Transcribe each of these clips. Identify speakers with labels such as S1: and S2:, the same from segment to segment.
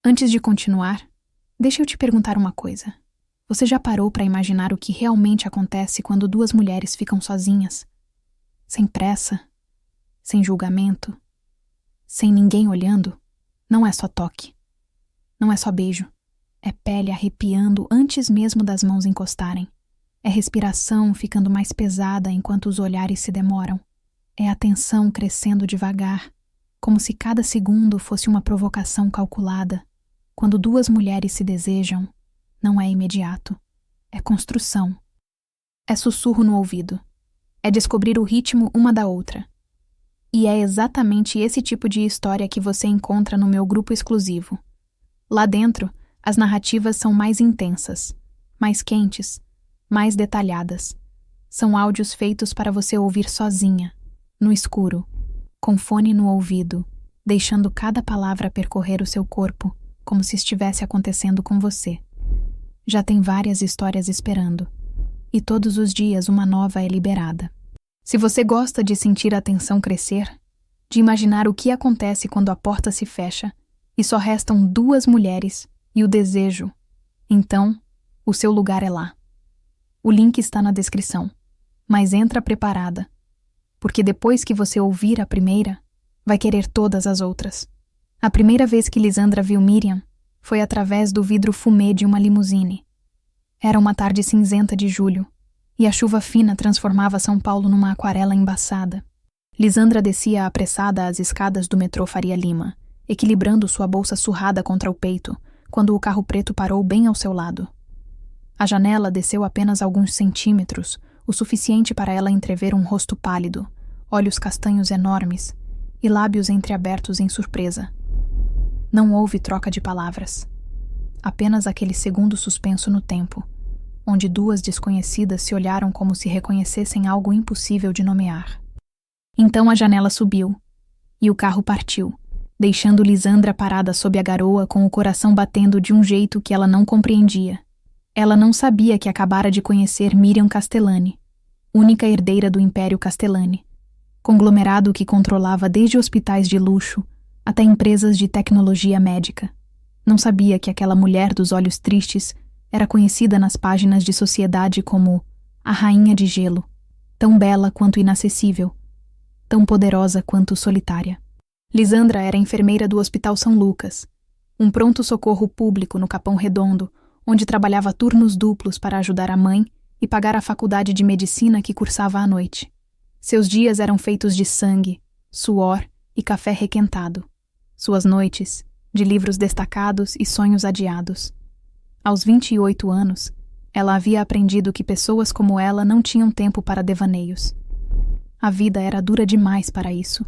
S1: Antes de continuar, deixa eu te perguntar uma coisa. Você já parou para imaginar o que realmente acontece quando duas mulheres ficam sozinhas? Sem pressa, sem julgamento, sem ninguém olhando? Não é só toque. Não é só beijo. É pele arrepiando antes mesmo das mãos encostarem. É respiração ficando mais pesada enquanto os olhares se demoram. É a tensão crescendo devagar, como se cada segundo fosse uma provocação calculada. Quando duas mulheres se desejam, não é imediato. É construção. É sussurro no ouvido. É descobrir o ritmo uma da outra. E é exatamente esse tipo de história que você encontra no meu grupo exclusivo. Lá dentro, as narrativas são mais intensas, mais quentes, mais detalhadas. São áudios feitos para você ouvir sozinha, no escuro, com fone no ouvido, deixando cada palavra percorrer o seu corpo, como se estivesse acontecendo com você. Já tem várias histórias esperando, e todos os dias uma nova é liberada. Se você gosta de sentir a tensão crescer, de imaginar o que acontece quando a porta se fecha e só restam duas mulheres e o desejo, então o seu lugar é lá. O link está na descrição, mas entra preparada, porque depois que você ouvir a primeira, vai querer todas as outras. A primeira vez que Lisandra viu Miriam foi através do vidro fumê de uma limusine. Era uma tarde cinzenta de julho, e a chuva fina transformava São Paulo numa aquarela embaçada. Lisandra descia apressada as escadas do metrô Faria Lima, equilibrando sua bolsa surrada contra o peito, quando o carro preto parou bem ao seu lado. A janela desceu apenas alguns centímetros, o suficiente para ela entrever um rosto pálido, olhos castanhos enormes e lábios entreabertos em surpresa. Não houve troca de palavras. Apenas aquele segundo suspenso no tempo, onde duas desconhecidas se olharam como se reconhecessem algo impossível de nomear. Então a janela subiu, e o carro partiu, deixando Lisandra parada sob a garoa com o coração batendo de um jeito que ela não compreendia. Ela não sabia que acabara de conhecer Miriam Castellani, única herdeira do Império Castellani, conglomerado que controlava desde hospitais de luxo até empresas de tecnologia médica. Não sabia que aquela mulher dos olhos tristes era conhecida nas páginas de sociedade como a Rainha de Gelo, tão bela quanto inacessível, tão poderosa quanto solitária. Lisandra era enfermeira do Hospital São Lucas, um pronto-socorro público no Capão Redondo, onde trabalhava turnos duplos para ajudar a mãe e pagar a faculdade de medicina que cursava à noite. Seus dias eram feitos de sangue, suor e café requentado. Suas noites, de livros destacados e sonhos adiados. Aos 28 anos, ela havia aprendido que pessoas como ela não tinham tempo para devaneios. A vida era dura demais para isso.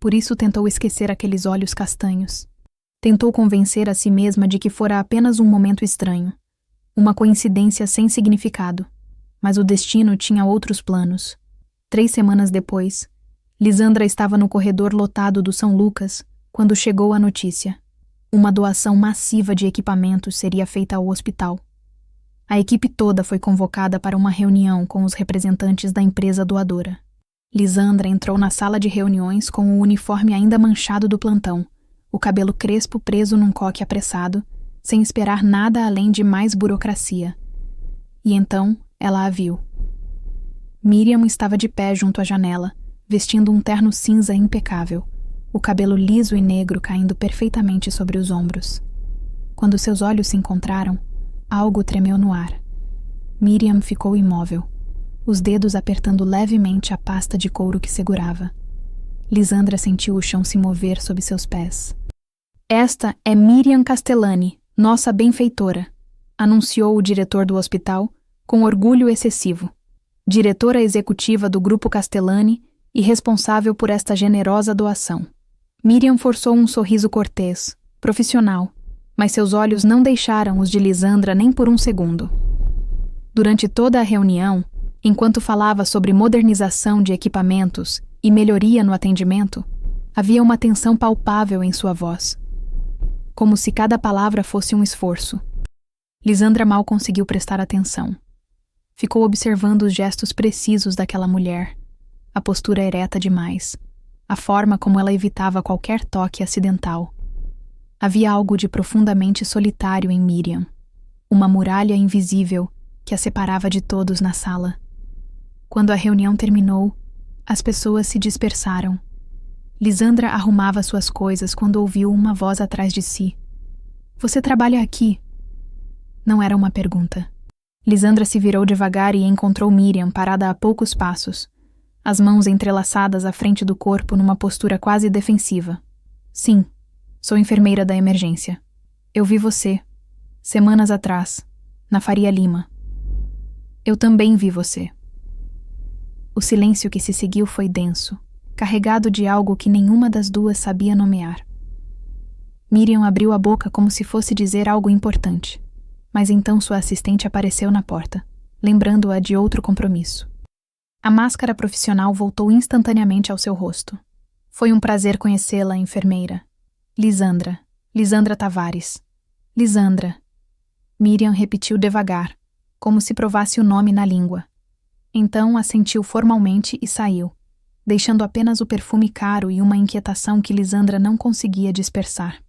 S1: Por isso tentou esquecer aqueles olhos castanhos. Tentou convencer a si mesma de que fora apenas um momento estranho, uma coincidência sem significado. Mas o destino tinha outros planos. 3 semanas depois, Lisandra estava no corredor lotado do São Lucas quando chegou a notícia. Uma doação massiva de equipamentos seria feita ao hospital. A equipe toda foi convocada para uma reunião com os representantes da empresa doadora. Lisandra entrou na sala de reuniões com o uniforme ainda manchado do plantão, o cabelo crespo preso num coque apressado, sem esperar nada além de mais burocracia. E então ela a viu. Miriam estava de pé junto à janela, vestindo um terno cinza impecável, o cabelo liso e negro caindo perfeitamente sobre os ombros. Quando seus olhos se encontraram, algo tremeu no ar. Miriam ficou imóvel, os dedos apertando levemente a pasta de couro que segurava. Lisandra sentiu o chão se mover sob seus pés. Esta é Miriam Castellani, nossa benfeitora, anunciou o diretor do hospital, com orgulho excessivo. Diretora executiva do Grupo Castellani e responsável por esta generosa doação. Miriam forçou um sorriso cortês, profissional, mas seus olhos não deixaram os de Lisandra nem por um segundo. Durante toda a reunião, enquanto falava sobre modernização de equipamentos e melhoria no atendimento, havia uma tensão palpável em sua voz, como se cada palavra fosse um esforço. Lisandra mal conseguiu prestar atenção. Ficou observando os gestos precisos daquela mulher, a postura ereta demais, a forma como ela evitava qualquer toque acidental. Havia algo de profundamente solitário em Miriam, uma muralha invisível que a separava de todos na sala. Quando a reunião terminou, as pessoas se dispersaram. Lisandra arrumava suas coisas quando ouviu uma voz atrás de si. "Você trabalha aqui?" Não era uma pergunta. Lisandra se virou devagar e encontrou Miriam parada a poucos passos, as mãos entrelaçadas à frente do corpo numa postura quase defensiva. "Sim, sou enfermeira da emergência. Eu vi você, semanas atrás, na Faria Lima." "Eu também vi você." O silêncio que se seguiu foi denso, carregado de algo que nenhuma das duas sabia nomear. Miriam abriu a boca como se fosse dizer algo importante, mas então sua assistente apareceu na porta, lembrando-a de outro compromisso. A máscara profissional voltou instantaneamente ao seu rosto. "Foi um prazer conhecê-la, enfermeira. Lisandra Tavares. Lisandra." Miriam repetiu devagar, como se provasse o nome na língua. Então assentiu formalmente e saiu, deixando apenas o perfume caro e uma inquietação que Lisandra não conseguia dispersar.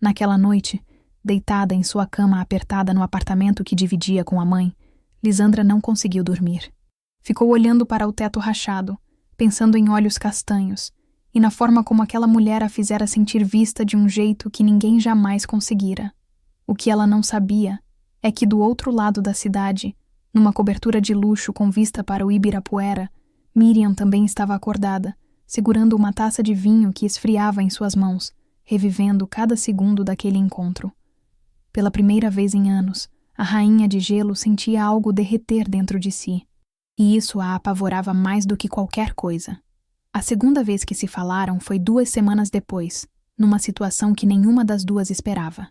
S1: Naquela noite, deitada em sua cama apertada no apartamento que dividia com a mãe, Lisandra não conseguiu dormir. Ficou olhando para o teto rachado, pensando em olhos castanhos, e na forma como aquela mulher a fizera sentir vista de um jeito que ninguém jamais conseguira. O que ela não sabia é que do outro lado da cidade, numa cobertura de luxo com vista para o Ibirapuera, Miriam também estava acordada, segurando uma taça de vinho que esfriava em suas mãos, revivendo cada segundo daquele encontro. Pela primeira vez em anos, a rainha de gelo sentia algo derreter dentro de si, e isso a apavorava mais do que qualquer coisa. A segunda vez que se falaram foi 2 semanas depois, numa situação que nenhuma das duas esperava.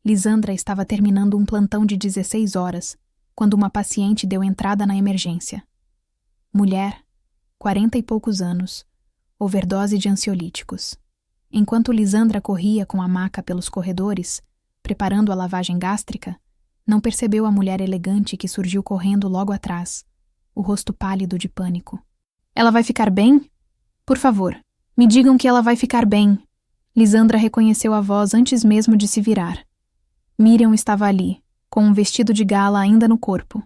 S1: Lisandra estava terminando um plantão de 16 horas, quando uma paciente deu entrada na emergência. Mulher, 40 e poucos anos, overdose de ansiolíticos. Enquanto Lisandra corria com a maca pelos corredores, preparando a lavagem gástrica, não percebeu a mulher elegante que surgiu correndo logo atrás, o rosto pálido de pânico. "Ela vai ficar bem? Por favor, me digam que ela vai ficar bem." Lisandra reconheceu a voz antes mesmo de se virar. Miriam estava ali, com um vestido de gala ainda no corpo.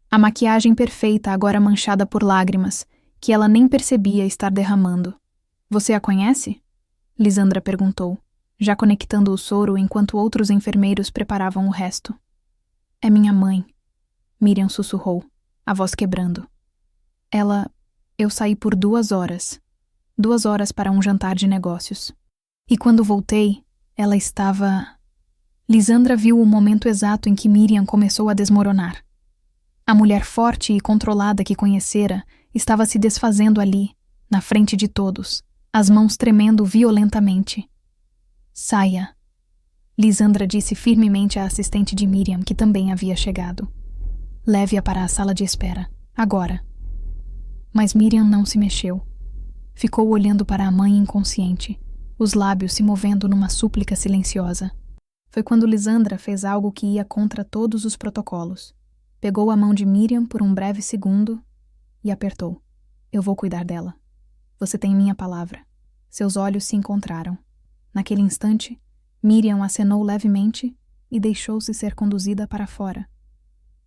S1: A maquiagem perfeita agora manchada por lágrimas, que ela nem percebia estar derramando. "Você a conhece?" Lisandra perguntou, já conectando o soro enquanto outros enfermeiros preparavam o resto. "É minha mãe", Miriam sussurrou, a voz quebrando. Eu saí por 2 horas. 2 horas para um jantar de negócios. E quando voltei, ela estava..." Lisandra viu o momento exato em que Miriam começou a desmoronar. A mulher forte e controlada que conhecera estava se desfazendo ali, na frente de todos, as mãos tremendo violentamente. "Saia", Lisandra disse firmemente à assistente de Miriam, que também havia chegado. "Leve-a para a sala de espera, agora." Mas Miriam não se mexeu. Ficou olhando para a mãe inconsciente, os lábios se movendo numa súplica silenciosa. Foi quando Lisandra fez algo que ia contra todos os protocolos. Pegou a mão de Miriam por um breve segundo e apertou. "Eu vou cuidar dela. Você tem minha palavra." Seus olhos se encontraram. Naquele instante, Miriam acenou levemente e deixou-se ser conduzida para fora.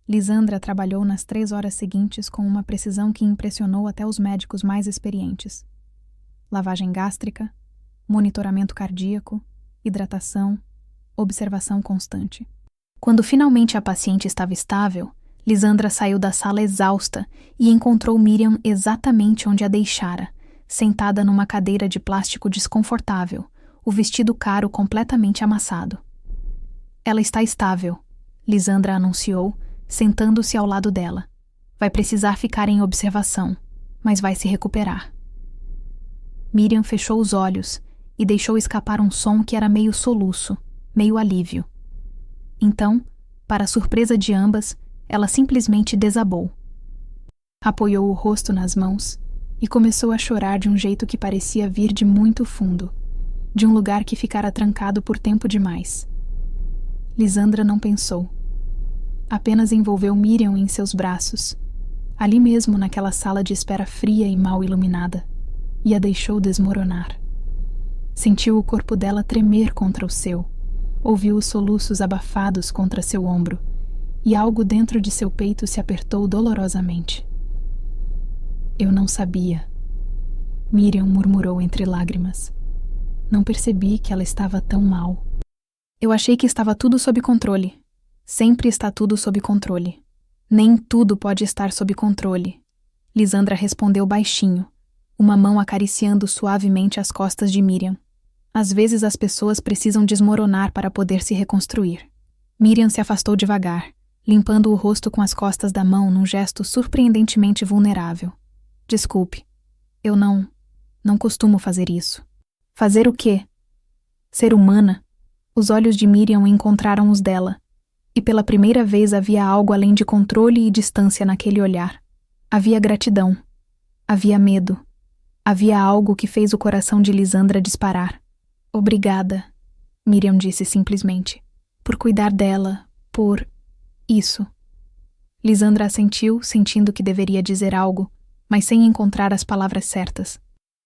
S1: Lisandra trabalhou nas 3 horas seguintes com uma precisão que impressionou até os médicos mais experientes. Lavagem gástrica, monitoramento cardíaco, hidratação, observação constante. Quando finalmente a paciente estava estável, Lisandra saiu da sala exausta e encontrou Miriam exatamente onde a deixara, sentada numa cadeira de plástico desconfortável, o vestido caro completamente amassado. "Ela está estável", Lisandra anunciou, sentando-se ao lado dela. "Vai precisar ficar em observação, mas vai se recuperar." Miriam fechou os olhos e deixou escapar um som que era meio soluço, meio alívio. Então, para a surpresa de ambas, ela simplesmente desabou. Apoiou o rosto nas mãos e começou a chorar de um jeito que parecia vir de muito fundo, de um lugar que ficara trancado por tempo demais. Lisandra não pensou. Apenas envolveu Miriam em seus braços, ali mesmo naquela sala de espera fria e mal iluminada, e a deixou desmoronar. Sentiu o corpo dela tremer contra o seu, Ouviu os soluços abafados contra seu ombro e algo dentro de seu peito se apertou dolorosamente. Eu não sabia. Miriam murmurou entre lágrimas. Não percebi que ela estava tão mal. Eu achei que estava tudo sob controle. Sempre está tudo sob controle. Nem tudo pode estar sob controle. Lisandra respondeu baixinho, uma mão acariciando suavemente as costas de Miriam. Às vezes as pessoas precisam desmoronar para poder se reconstruir. Miriam se afastou devagar, limpando o rosto com as costas da mão num gesto surpreendentemente vulnerável. Desculpe, eu não costumo fazer isso. Fazer o quê? Ser humana? Os olhos de Miriam encontraram os dela, e pela primeira vez havia algo além de controle e distância naquele olhar. Havia gratidão. Havia medo. Havia algo que fez o coração de Lisandra disparar. Obrigada, Miriam disse simplesmente, por cuidar dela, por... isso. Lisandra assentiu, sentindo que deveria dizer algo, mas sem encontrar as palavras certas.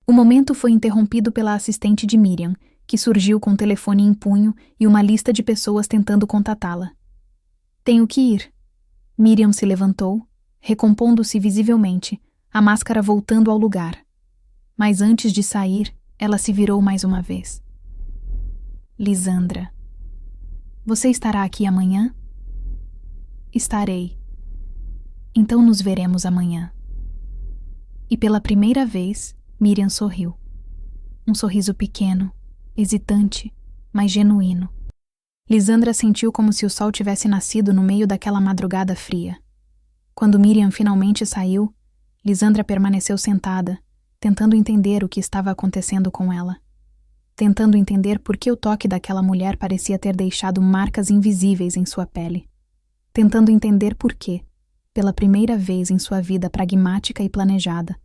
S1: O momento foi interrompido pela assistente de Miriam, que surgiu com o telefone em punho e uma lista de pessoas tentando contatá-la. Tenho que ir. Miriam se levantou, recompondo-se visivelmente, a máscara voltando ao lugar. Mas antes de sair, ela se virou mais uma vez. Lisandra. Você estará aqui amanhã? Estarei. Então nos veremos amanhã. E pela primeira vez, Miriam sorriu. Um sorriso pequeno, hesitante, mas genuíno. Lisandra sentiu como se o sol tivesse nascido no meio daquela madrugada fria. Quando Miriam finalmente saiu, Lisandra permaneceu sentada, tentando entender o que estava acontecendo com ela. Tentando entender por que o toque daquela mulher parecia ter deixado marcas invisíveis em sua pele. Tentando entender por que, pela primeira vez em sua vida pragmática e planejada,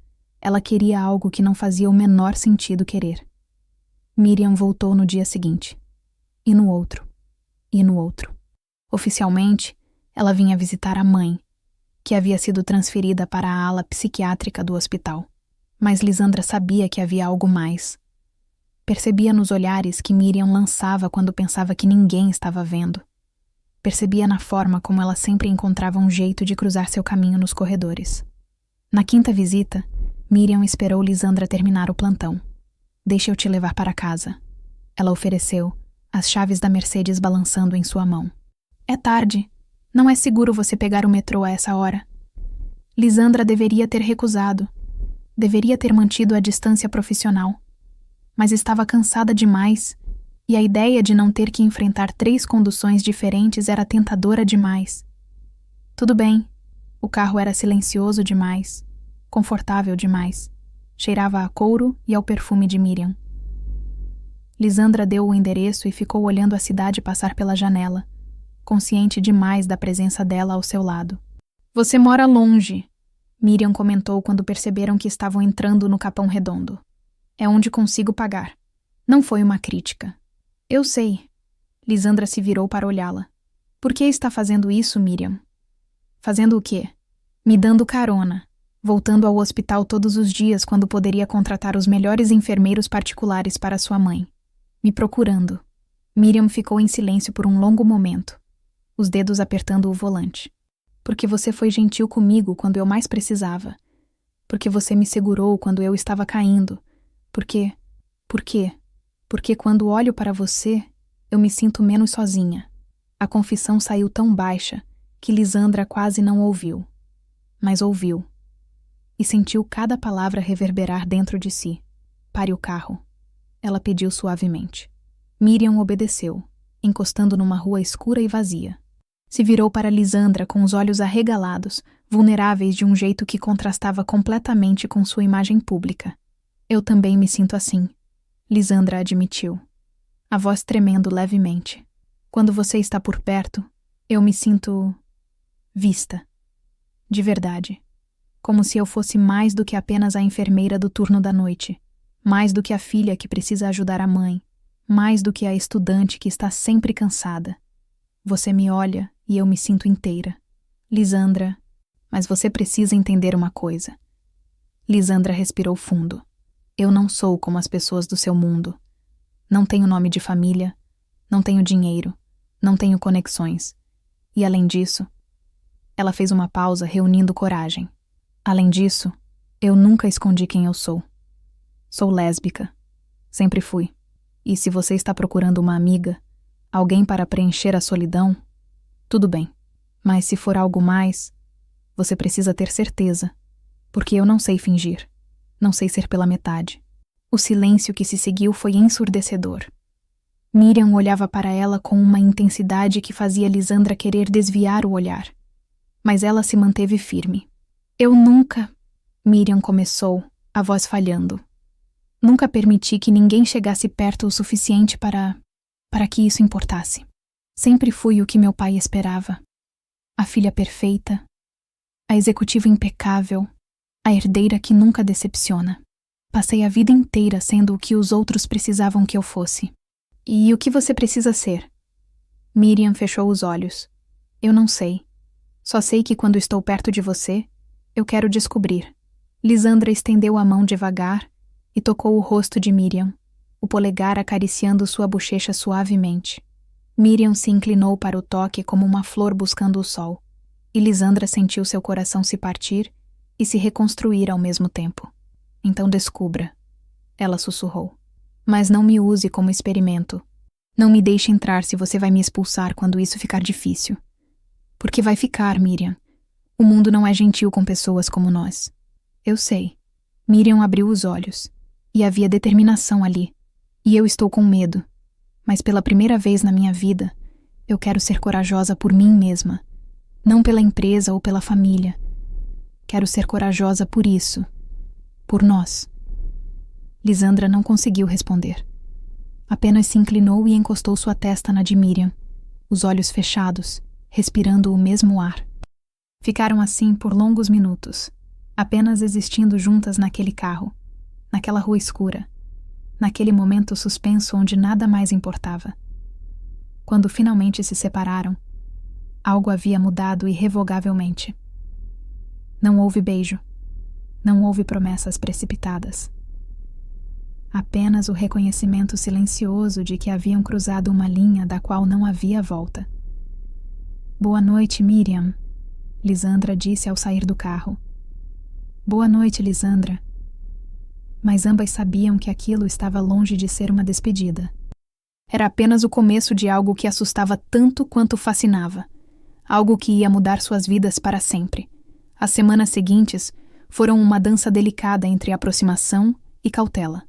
S1: ela queria algo que não fazia o menor sentido querer. Miriam voltou no dia seguinte. E no outro. E no outro. Oficialmente, ela vinha visitar a mãe, que havia sido transferida para a ala psiquiátrica do hospital. Mas Lisandra sabia que havia algo mais. Percebia nos olhares que Miriam lançava quando pensava que ninguém estava vendo. Percebia na forma como ela sempre encontrava um jeito de cruzar seu caminho nos corredores. Na quinta visita, Miriam esperou Lisandra terminar o plantão. Deixe eu te levar para casa. Ela ofereceu, as chaves da Mercedes balançando em sua mão. É tarde. Não é seguro você pegar o metrô a essa hora. Lisandra deveria ter recusado. Deveria ter mantido a distância profissional. Mas estava cansada demais, e a ideia de não ter que enfrentar 3 conduções diferentes era tentadora demais. Tudo bem. O carro era silencioso demais, confortável demais. Cheirava a couro e ao perfume de Miriam. Lisandra deu o endereço e ficou olhando a cidade passar pela janela, consciente demais da presença dela ao seu lado. Você mora longe, Miriam comentou quando perceberam que estavam entrando no Capão Redondo. É onde consigo pagar. Não foi uma crítica. Eu sei. Lisandra se virou para olhá-la. Por que está fazendo isso, Miriam? Fazendo o quê? Me dando carona. Voltando ao hospital todos os dias quando poderia contratar os melhores enfermeiros particulares para sua mãe. Me procurando. Miriam ficou em silêncio por um longo momento, os dedos apertando o volante. Porque você foi gentil comigo quando eu mais precisava. Porque você me segurou quando eu estava caindo. Por quê? Porque quando olho para você, eu me sinto menos sozinha. A confissão saiu tão baixa que Lisandra quase não ouviu. Mas ouviu. E sentiu cada palavra reverberar dentro de si. Pare o carro. Ela pediu suavemente. Miriam obedeceu, encostando numa rua escura e vazia. Se virou para Lisandra com os olhos arregalados, vulneráveis de um jeito que contrastava completamente com sua imagem pública. Eu também me sinto assim, Lisandra admitiu, a voz tremendo levemente. Quando você está por perto, eu me sinto... vista. De verdade. Como se eu fosse mais do que apenas a enfermeira do turno da noite, mais do que a filha que precisa ajudar a mãe, mais do que a estudante que está sempre cansada. Você me olha e eu me sinto inteira. Lisandra, mas você precisa entender uma coisa. Lisandra respirou fundo. Eu não sou como as pessoas do seu mundo. Não tenho nome de família. não tenho dinheiro, não tenho conexões. E além disso, ela fez uma pausa reunindo coragem. Além disso, eu nunca escondi quem eu sou. Sou lésbica. Sempre fui. E se você está procurando uma amiga, alguém para preencher a solidão, tudo bem. Mas se for algo mais, você precisa ter certeza, porque eu não sei fingir. Não sei ser pela metade. O silêncio que se seguiu foi ensurdecedor. Miriam olhava para ela com uma intensidade que fazia Lisandra querer desviar o olhar. Mas ela se manteve firme. Eu nunca... Miriam começou, a voz falhando. Nunca permiti que ninguém chegasse perto o suficiente para que isso importasse. Sempre fui o que meu pai esperava. A filha perfeita, a executiva impecável, a herdeira que nunca decepciona. Passei a vida inteira sendo o que os outros precisavam que eu fosse. E o que você precisa ser? Miriam fechou os olhos. Eu não sei. Só sei que quando estou perto de você, eu quero descobrir. Lisandra estendeu a mão devagar e tocou o rosto de Miriam, o polegar acariciando sua bochecha suavemente. Miriam se inclinou para o toque como uma flor buscando o sol, e Lisandra sentiu seu coração se partir e se reconstruir ao mesmo tempo. Então descubra, ela sussurrou. Mas não me use como experimento. Não me deixe entrar se você vai me expulsar quando isso ficar difícil. Porque vai ficar, Miriam. O mundo não é gentil com pessoas como nós. Eu sei. Miriam abriu os olhos. E havia determinação ali. E eu estou com medo. Mas pela primeira vez na minha vida, eu quero ser corajosa por mim mesma. Não pela empresa ou pela família. Quero ser corajosa por isso. Por nós. Lisandra não conseguiu responder. Apenas se inclinou e encostou sua testa na de Miriam, os olhos fechados, respirando o mesmo ar. Ficaram assim por longos minutos, apenas existindo juntas naquele carro, naquela rua escura, naquele momento suspenso onde nada mais importava. Quando finalmente se separaram, algo havia mudado irrevogavelmente. Não houve beijo. Não houve promessas precipitadas. Apenas o reconhecimento silencioso de que haviam cruzado uma linha da qual não havia volta. Boa noite, Miriam, Lisandra disse ao sair do carro. Boa noite, Lisandra. Mas ambas sabiam que aquilo estava longe de ser uma despedida. Era apenas o começo de algo que assustava tanto quanto fascinava. Algo que ia mudar suas vidas para sempre. As semanas seguintes foram uma dança delicada entre aproximação e cautela.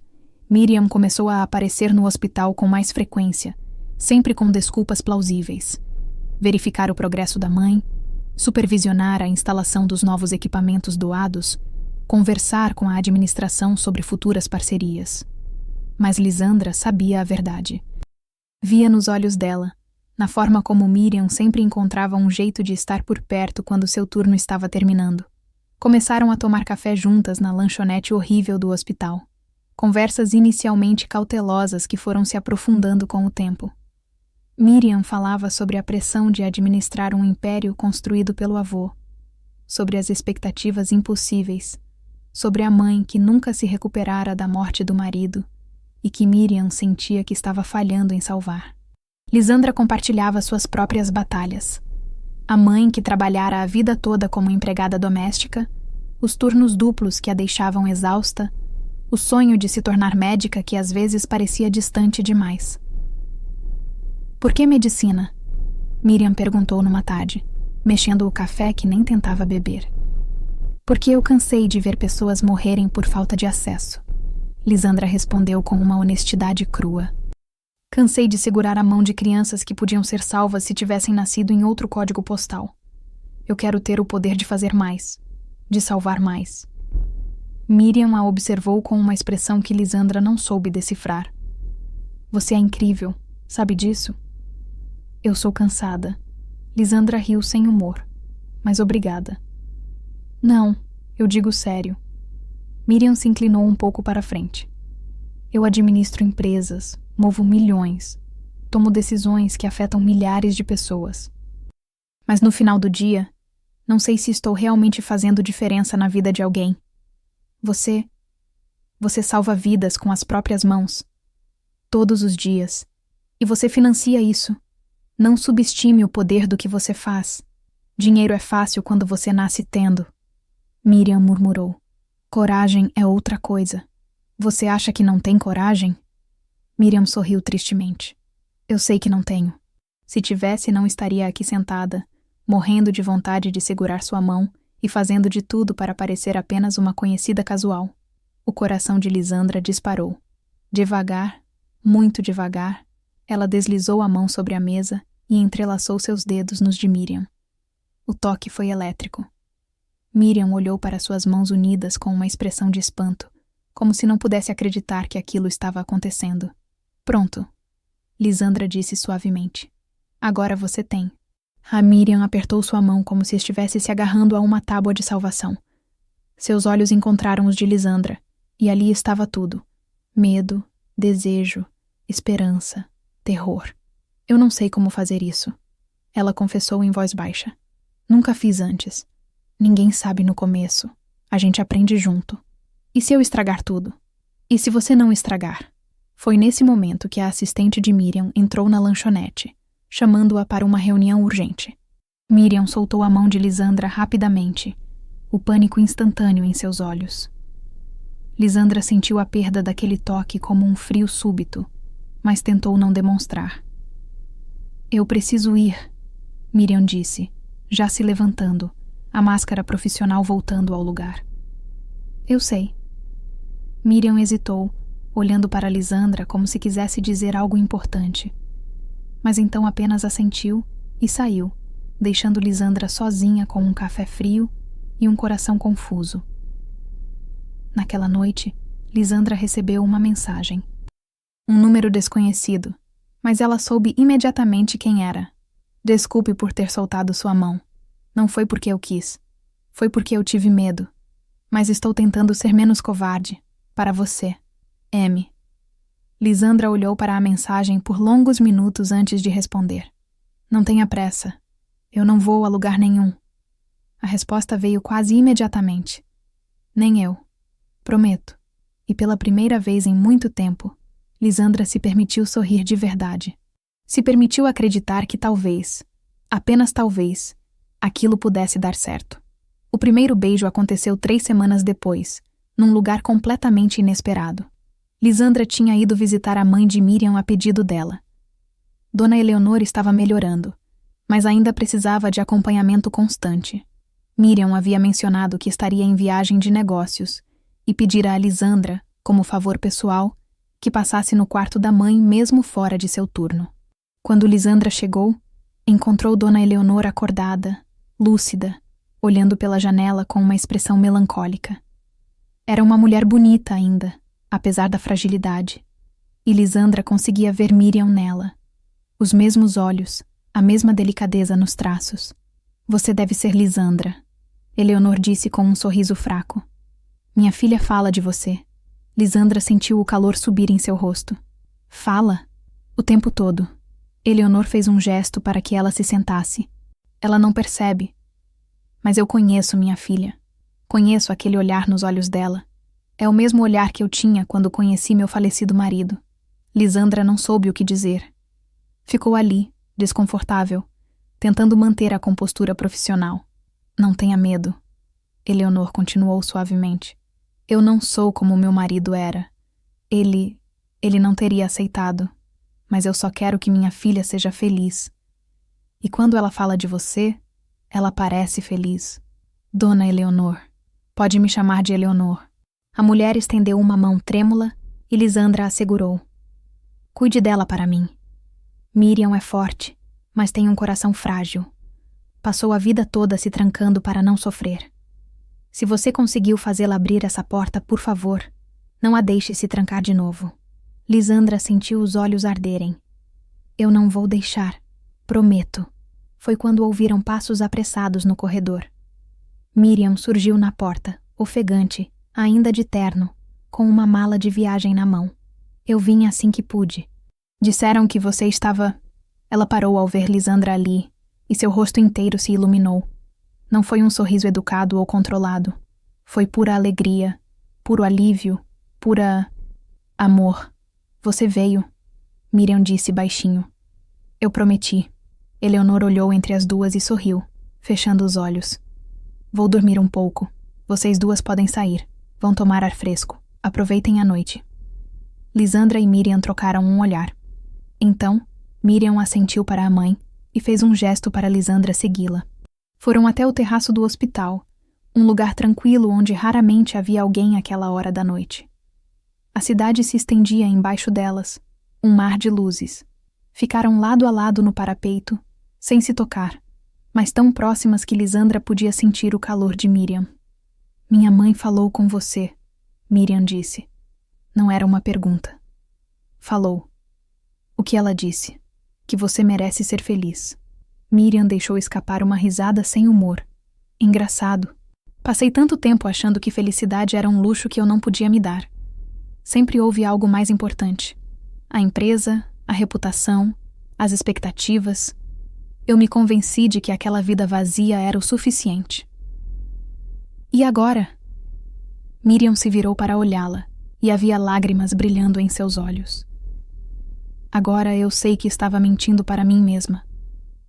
S1: Miriam começou a aparecer no hospital com mais frequência, sempre com desculpas plausíveis. Verificar o progresso da mãe, supervisionar a instalação dos novos equipamentos doados, conversar com a administração sobre futuras parcerias. Mas Lisandra sabia a verdade. Via nos olhos dela, na forma como Miriam sempre encontrava um jeito de estar por perto quando seu turno estava terminando. Começaram a tomar café juntas na lanchonete horrível do hospital. Conversas inicialmente cautelosas que foram se aprofundando com o tempo. Miriam falava sobre a pressão de administrar um império construído pelo avô, sobre as expectativas impossíveis, sobre a mãe que nunca se recuperara da morte do marido e que Miriam sentia que estava falhando em salvar. Lisandra compartilhava suas próprias batalhas. A mãe que trabalhara a vida toda como empregada doméstica, os turnos duplos que a deixavam exausta, o sonho de se tornar médica que às vezes parecia distante demais. Por que medicina? Miriam perguntou numa tarde, mexendo o café que nem tentava beber. Porque eu cansei de ver pessoas morrerem por falta de acesso. Lisandra respondeu com uma honestidade crua. Cansei de segurar a mão de crianças que podiam ser salvas se tivessem nascido em outro código postal. Eu quero ter o poder de fazer mais, de salvar mais. Miriam a observou com uma expressão que Lisandra não soube decifrar. Você é incrível, sabe disso? Eu sou cansada. Lisandra riu sem humor. Mas obrigada. Não, eu digo sério. Miriam se inclinou um pouco para a frente. Eu administro empresas, movo milhões, tomo decisões que afetam milhares de pessoas. Mas no final do dia, não sei se estou realmente fazendo diferença na vida de alguém. Você salva vidas com as próprias mãos. Todos os dias. E você financia isso. Não subestime o poder do que você faz. Dinheiro é fácil quando você nasce tendo. Miriam murmurou. Coragem é outra coisa. Você acha que não tem coragem? Miriam sorriu tristemente. Eu sei que não tenho. Se tivesse, não estaria aqui sentada, morrendo de vontade de segurar sua mão e fazendo de tudo para parecer apenas uma conhecida casual. O coração de Lisandra disparou. Devagar, muito devagar, ela deslizou a mão sobre a mesa e entrelaçou seus dedos nos de Miriam. O toque foi elétrico. Miriam olhou para suas mãos unidas com uma expressão de espanto, como se não pudesse acreditar que aquilo estava acontecendo. Pronto, Lisandra disse suavemente. Agora você tem. A Miriam apertou sua mão como se estivesse se agarrando a uma tábua de salvação. Seus olhos encontraram os de Lisandra, e ali estava tudo. Medo, desejo, esperança, terror. Eu não sei como fazer isso, ela confessou em voz baixa. Nunca fiz antes. Ninguém sabe no começo. A gente aprende junto. E se eu estragar tudo? E se você não estragar? Foi nesse momento que a assistente de Miriam entrou na lanchonete, chamando-a para uma reunião urgente. Miriam soltou a mão de Lisandra rapidamente, o pânico instantâneo em seus olhos. Lisandra sentiu a perda daquele toque como um frio súbito, mas tentou não demonstrar. Eu preciso ir, Miriam disse, já se levantando, a máscara profissional voltando ao lugar. Eu sei. Miriam hesitou, olhando para Lisandra como se quisesse dizer algo importante. Mas então apenas assentiu e saiu, deixando Lisandra sozinha com um café frio e um coração confuso. Naquela noite, Lisandra recebeu uma mensagem. Um número desconhecido, mas ela soube imediatamente quem era. Desculpe por ter soltado sua mão. Não foi porque eu quis. Foi porque eu tive medo. Mas estou tentando ser menos covarde. Para você. M. Lisandra olhou para a mensagem por longos minutos antes de responder. Não tenha pressa. Eu não vou a lugar nenhum. A resposta veio quase imediatamente. Nem eu. Prometo. E pela primeira vez em muito tempo, Lisandra se permitiu sorrir de verdade. Se permitiu acreditar que talvez, apenas talvez, aquilo pudesse dar certo. O primeiro beijo aconteceu 3 semanas depois, num lugar completamente inesperado. Lisandra tinha ido visitar a mãe de Miriam a pedido dela. Dona Eleonor estava melhorando, mas ainda precisava de acompanhamento constante. Miriam havia mencionado que estaria em viagem de negócios e pedira a Lisandra, como favor pessoal, que passasse no quarto da mãe mesmo fora de seu turno. Quando Lisandra chegou, encontrou Dona Eleonor acordada, lúcida, olhando pela janela com uma expressão melancólica. Era uma mulher bonita ainda, apesar da fragilidade, e Lisandra conseguia ver Miriam nela. Os mesmos olhos, a mesma delicadeza nos traços. Você deve ser Lisandra, Eleonor disse com um sorriso fraco. Minha filha fala de você. Lisandra sentiu o calor subir em seu rosto. Fala? O tempo todo. Eleonor fez um gesto para que ela se sentasse. Ela não percebe. Mas eu conheço minha filha. Conheço aquele olhar nos olhos dela. É o mesmo olhar que eu tinha quando conheci meu falecido marido. Lisandra não soube o que dizer. Ficou ali, desconfortável, tentando manter a compostura profissional. Não tenha medo. Eleonor continuou suavemente. Eu não sou como meu marido era. Ele não teria aceitado. Mas eu só quero que minha filha seja feliz. E quando ela fala de você, ela parece feliz. Dona Eleonor. Pode me chamar de Eleonor. A mulher estendeu uma mão trêmula e Lisandra a segurou. Cuide dela para mim. Miriam é forte, mas tem um coração frágil. Passou a vida toda se trancando para não sofrer. Se você conseguiu fazê-la abrir essa porta, por favor, não a deixe se trancar de novo. Lisandra sentiu os olhos arderem. Eu não vou deixar. Prometo. Foi quando ouviram passos apressados no corredor. Miriam surgiu na porta, ofegante, ainda de terno, com uma mala de viagem na mão. Eu vim assim que pude. Disseram que você estava... Ela parou ao ver Lisandra ali, e seu rosto inteiro se iluminou. Não foi um sorriso educado ou controlado. Foi pura alegria, puro alívio, pura... amor. Você veio. Miriam disse baixinho. Eu prometi. Eleonor olhou entre as duas e sorriu, fechando os olhos. Vou dormir um pouco. Vocês duas podem sair. Vão tomar ar fresco. Aproveitem a noite. Lisandra e Miriam trocaram um olhar. Então, Miriam assentiu para a mãe e fez um gesto para Lisandra segui-la. Foram até o terraço do hospital, um lugar tranquilo onde raramente havia alguém àquela hora da noite. A cidade se estendia embaixo delas, um mar de luzes. Ficaram lado a lado no parapeito, sem se tocar, mas tão próximas que Lisandra podia sentir o calor de Miriam. Minha mãe falou com você, Miriam disse. Não era uma pergunta. Falou. O que ela disse? Que você merece ser feliz. Miriam deixou escapar uma risada sem humor. Engraçado. Passei tanto tempo achando que felicidade era um luxo que eu não podia me dar. Sempre houve algo mais importante. A empresa, a reputação, as expectativas. Eu me convenci de que aquela vida vazia era o suficiente. E agora? Miriam se virou para olhá-la, e havia lágrimas brilhando em seus olhos. Agora eu sei que estava mentindo para mim mesma,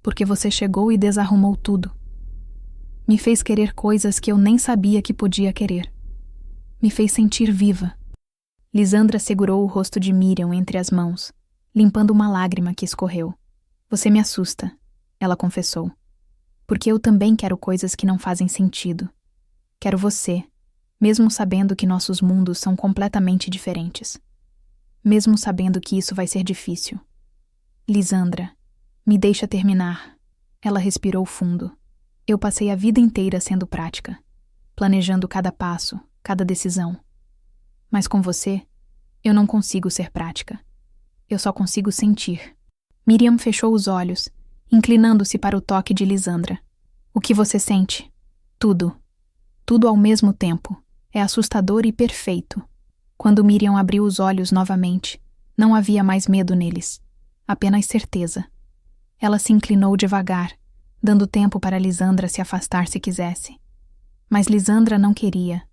S1: porque você chegou e desarrumou tudo. Me fez querer coisas que eu nem sabia que podia querer. Me fez sentir viva. Lisandra segurou o rosto de Miriam entre as mãos, limpando uma lágrima que escorreu. Você me assusta, ela confessou. Porque eu também quero coisas que não fazem sentido. Quero você, mesmo sabendo que nossos mundos são completamente diferentes. Mesmo sabendo que isso vai ser difícil. Lisandra, me deixa terminar. Ela respirou fundo. Eu passei a vida inteira sendo prática, planejando cada passo, cada decisão. Mas com você, eu não consigo ser prática. Eu só consigo sentir. Miriam fechou os olhos, inclinando-se para o toque de Lisandra. O que você sente? Tudo. Tudo ao mesmo tempo. É assustador e perfeito. Quando Miriam abriu os olhos novamente, não havia mais medo neles. Apenas certeza. Ela se inclinou devagar, dando tempo para Lisandra se afastar se quisesse. Mas Lisandra não queria.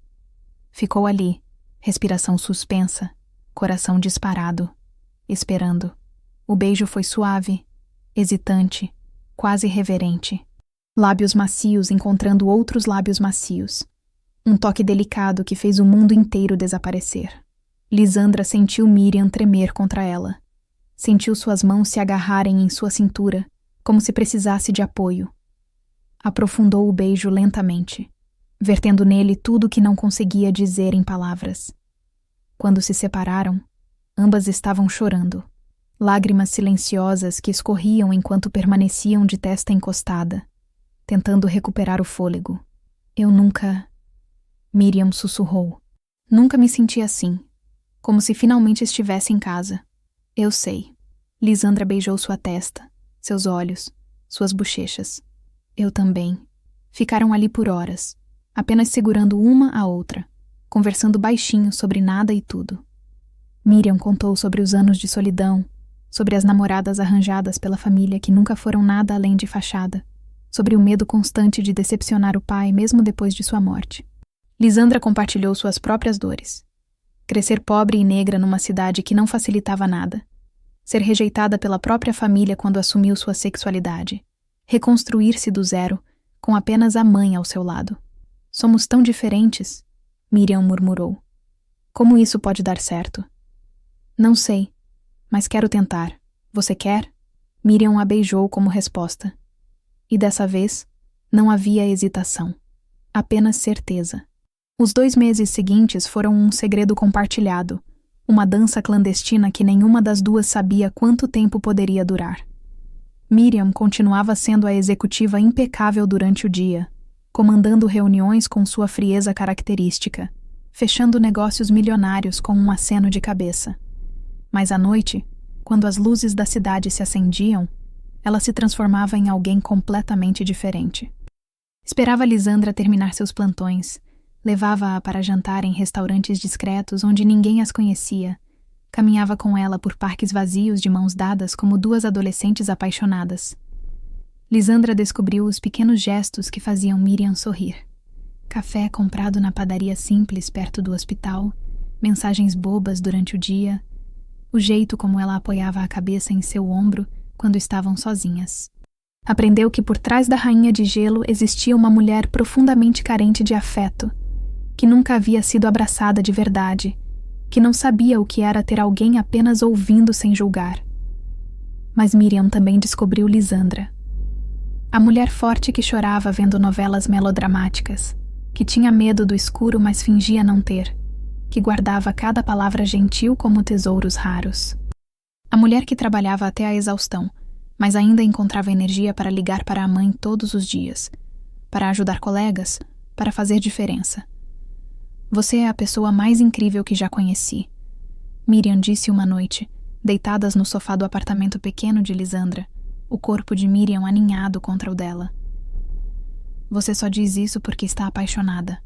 S1: Ficou ali, respiração suspensa, coração disparado, esperando. O beijo foi suave, hesitante, quase reverente. Lábios macios encontrando outros lábios macios. Um toque delicado que fez o mundo inteiro desaparecer. Lisandra sentiu Miriam tremer contra ela. Sentiu suas mãos se agarrarem em sua cintura, como se precisasse de apoio. Aprofundou o beijo lentamente, vertendo nele tudo o que não conseguia dizer em palavras. Quando se separaram, ambas estavam chorando. Lágrimas silenciosas que escorriam enquanto permaneciam de testa encostada, tentando recuperar o fôlego. Eu nunca... Miriam sussurrou. Nunca me senti assim, como se finalmente estivesse em casa. Eu sei. Lisandra beijou sua testa, seus olhos, suas bochechas. Eu também. Ficaram ali por horas, apenas segurando uma a outra, conversando baixinho sobre nada e tudo. Miriam contou sobre os anos de solidão, sobre as namoradas arranjadas pela família que nunca foram nada além de fachada, sobre o medo constante de decepcionar o pai mesmo depois de sua morte. Lisandra compartilhou suas próprias dores. Crescer pobre e negra numa cidade que não facilitava nada. Ser rejeitada pela própria família quando assumiu sua sexualidade. Reconstruir-se do zero, com apenas a mãe ao seu lado. Somos tão diferentes, Miriam murmurou. Como isso pode dar certo? Não sei, mas quero tentar. Você quer? Miriam a beijou como resposta. E dessa vez, não havia hesitação. Apenas certeza. Os 2 meses seguintes foram um segredo compartilhado, uma dança clandestina que nenhuma das duas sabia quanto tempo poderia durar. Miriam continuava sendo a executiva impecável durante o dia, comandando reuniões com sua frieza característica, fechando negócios milionários com um aceno de cabeça. Mas à noite, quando as luzes da cidade se acendiam, ela se transformava em alguém completamente diferente. Esperava Lisandra terminar seus plantões, levava-a para jantar em restaurantes discretos onde ninguém as conhecia, caminhava com ela por parques vazios de mãos dadas como 2 adolescentes apaixonadas. Lisandra descobriu os pequenos gestos que faziam Miriam sorrir. Café comprado na padaria simples perto do hospital, mensagens bobas durante o dia, o jeito como ela apoiava a cabeça em seu ombro quando estavam sozinhas. Aprendeu que por trás da rainha de gelo existia uma mulher profundamente carente de afeto, que nunca havia sido abraçada de verdade, que não sabia o que era ter alguém apenas ouvindo sem julgar. Mas Miriam também descobriu Lisandra. A mulher forte que chorava vendo novelas melodramáticas, que tinha medo do escuro mas fingia não ter, que guardava cada palavra gentil como tesouros raros. A mulher que trabalhava até a exaustão, mas ainda encontrava energia para ligar para a mãe todos os dias, para ajudar colegas, para fazer diferença. Você é a pessoa mais incrível que já conheci, Miriam disse uma noite, deitadas no sofá do apartamento pequeno de Lisandra, o corpo de Miriam aninhado contra o dela. Você só diz isso porque está apaixonada.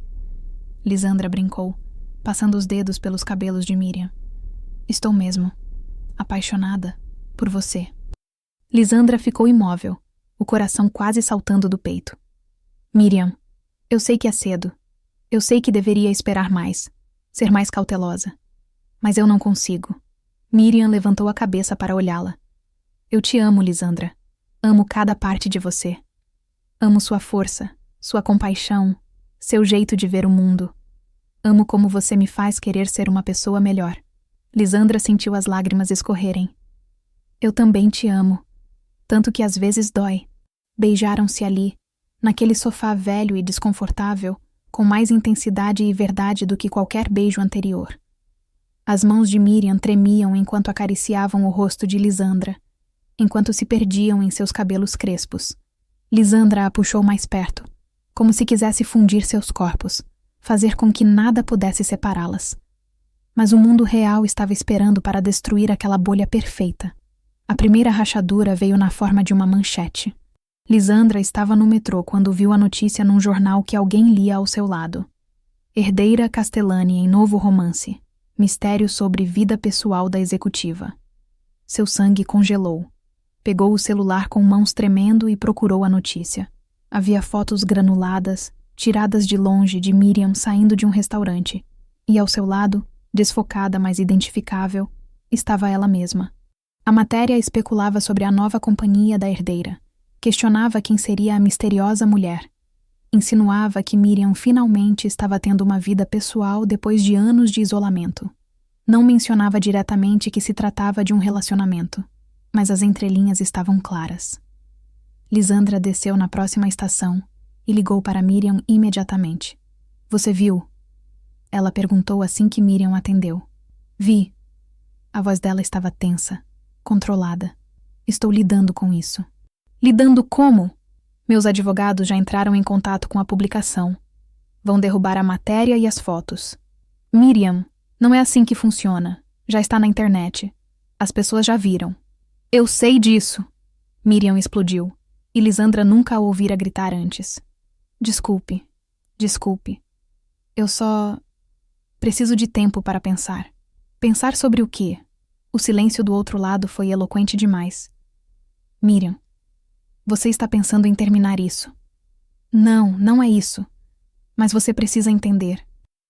S1: Lisandra brincou, passando os dedos pelos cabelos de Miriam. Estou mesmo. Apaixonada por você. Lisandra ficou imóvel, o coração quase saltando do peito. Miriam, eu sei que é cedo. Eu sei que deveria esperar mais, ser mais cautelosa. Mas eu não consigo. Miriam levantou a cabeça para olhá-la. Eu te amo, Lisandra. Amo cada parte de você. Amo sua força, sua compaixão, seu jeito de ver o mundo. Amo como você me faz querer ser uma pessoa melhor. Lisandra sentiu as lágrimas escorrerem. Eu também te amo. Tanto que às vezes dói. Beijaram-se ali, naquele sofá velho e desconfortável, com mais intensidade e verdade do que qualquer beijo anterior. As mãos de Miriam tremiam enquanto acariciavam o rosto de Lisandra, enquanto se perdiam em seus cabelos crespos. Lisandra a puxou mais perto, como se quisesse fundir seus corpos, fazer com que nada pudesse separá-las. Mas o mundo real estava esperando para destruir aquela bolha perfeita. A primeira rachadura veio na forma de uma manchete. Lisandra estava no metrô quando viu a notícia num jornal que alguém lia ao seu lado. Herdeira Castellani em novo romance. Mistério sobre vida pessoal da executiva. Seu sangue congelou. Pegou o celular com mãos tremendo e procurou a notícia. Havia fotos granuladas, tiradas de longe de Miriam saindo de um restaurante. E ao seu lado, desfocada mas identificável, estava ela mesma. A matéria especulava sobre a nova companhia da herdeira. Questionava quem seria a misteriosa mulher. Insinuava que Miriam finalmente estava tendo uma vida pessoal depois de anos de isolamento. Não mencionava diretamente que se tratava de um relacionamento, mas as entrelinhas estavam claras. Lisandra desceu na próxima estação e ligou para Miriam imediatamente. Você viu? Ela perguntou assim que Miriam atendeu. Vi. A voz dela estava tensa, controlada. Estou lidando com isso. Lidando como? Meus advogados já entraram em contato com a publicação. Vão derrubar a matéria e as fotos. Miriam, não é assim que funciona. Já está na internet. As pessoas já viram. Eu sei disso. Miriam explodiu, e Lisandra nunca a ouvira gritar antes. Desculpe. Desculpe. Eu só preciso de tempo para pensar. Pensar sobre o quê? O silêncio do outro lado foi eloquente demais. Miriam, você está pensando em terminar isso. Não, não é isso. Mas você precisa entender.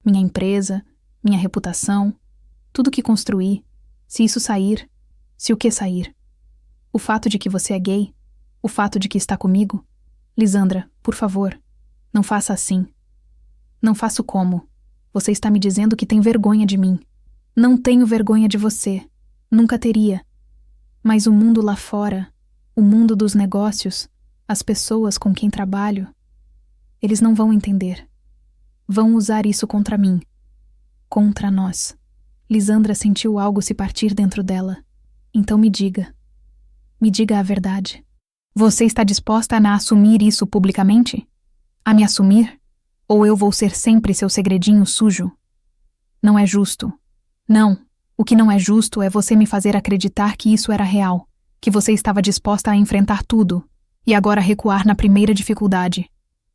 S1: Minha empresa, minha reputação, tudo que construí, se isso sair, se o que sair. O fato de que você é gay, o fato de que está comigo. Lisandra, por favor, não faça assim. Não faço como. Você está me dizendo que tem vergonha de mim. Não tenho vergonha de você. Nunca teria. Mas o mundo lá fora, o mundo dos negócios, as pessoas com quem trabalho, eles não vão entender. Vão usar isso contra mim. Contra nós. Lisandra sentiu algo se partir dentro dela. Então me diga. Me diga a verdade. Você está disposta a assumir isso publicamente? A me assumir? Ou eu vou ser sempre seu segredinho sujo? Não é justo. Não. O que não é justo é você me fazer acreditar que isso era real, que você estava disposta a enfrentar tudo, e agora recuar na primeira dificuldade.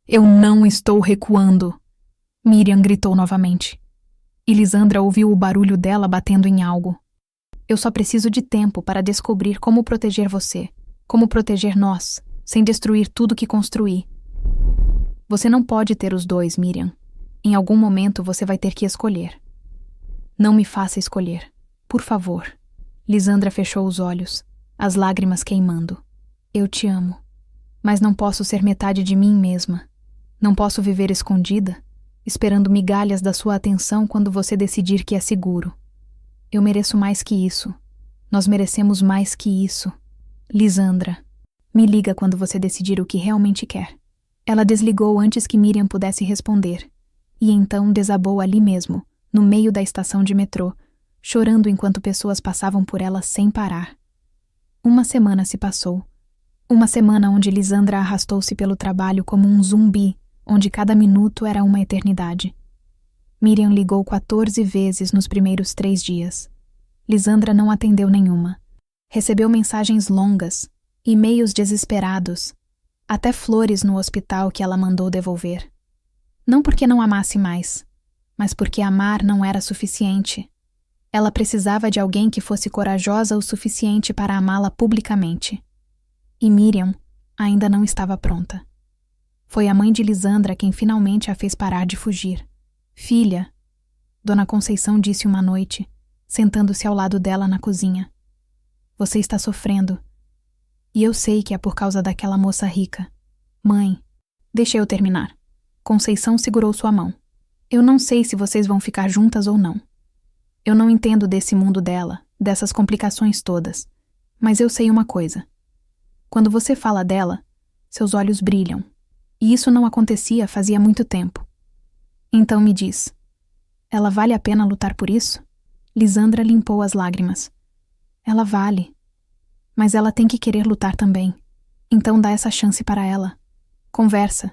S1: Eu não estou recuando. Miriam gritou novamente. E Lisandra ouviu o barulho dela batendo em algo. Eu só preciso de tempo para descobrir como proteger você, como proteger nós, sem destruir tudo que construí. Você não pode ter os dois, Miriam. Em algum momento você vai ter que escolher. Não me faça escolher. Por favor. Lisandra fechou os olhos, as lágrimas queimando. Eu te amo, mas não posso ser metade de mim mesma. Não posso viver escondida, esperando migalhas da sua atenção quando você decidir que é seguro. Eu mereço mais que isso. Nós merecemos mais que isso. Lisandra, me liga quando você decidir o que realmente quer. Ela desligou antes que Miriam pudesse responder, e então desabou ali mesmo, no meio da estação de metrô, chorando enquanto pessoas passavam por ela sem parar. Uma semana se passou. Uma semana onde Lisandra arrastou-se pelo trabalho como um zumbi, onde cada minuto era uma eternidade. Miriam ligou 14 vezes nos primeiros 3 dias. Lisandra não atendeu nenhuma. Recebeu mensagens longas, e-mails desesperados, até flores no hospital que ela mandou devolver. Não porque não amasse mais, mas porque amar não era suficiente. Ela precisava de alguém que fosse corajosa o suficiente para amá-la publicamente. E Miriam ainda não estava pronta. Foi a mãe de Lisandra quem finalmente a fez parar de fugir. Filha, Dona Conceição disse uma noite, sentando-se ao lado dela na cozinha. Você está sofrendo. E eu sei que é por causa daquela moça rica. Mãe, deixa eu terminar. Conceição segurou sua mão. Eu não sei se vocês vão ficar juntas ou não. Eu não entendo desse mundo dela, dessas complicações todas. Mas eu sei uma coisa. Quando você fala dela, seus olhos brilham. E isso não acontecia fazia muito tempo. Então me diz, ela vale a pena lutar por isso? Lisandra limpou as lágrimas. Ela vale. Mas ela tem que querer lutar também. Então dá essa chance para ela. Conversa.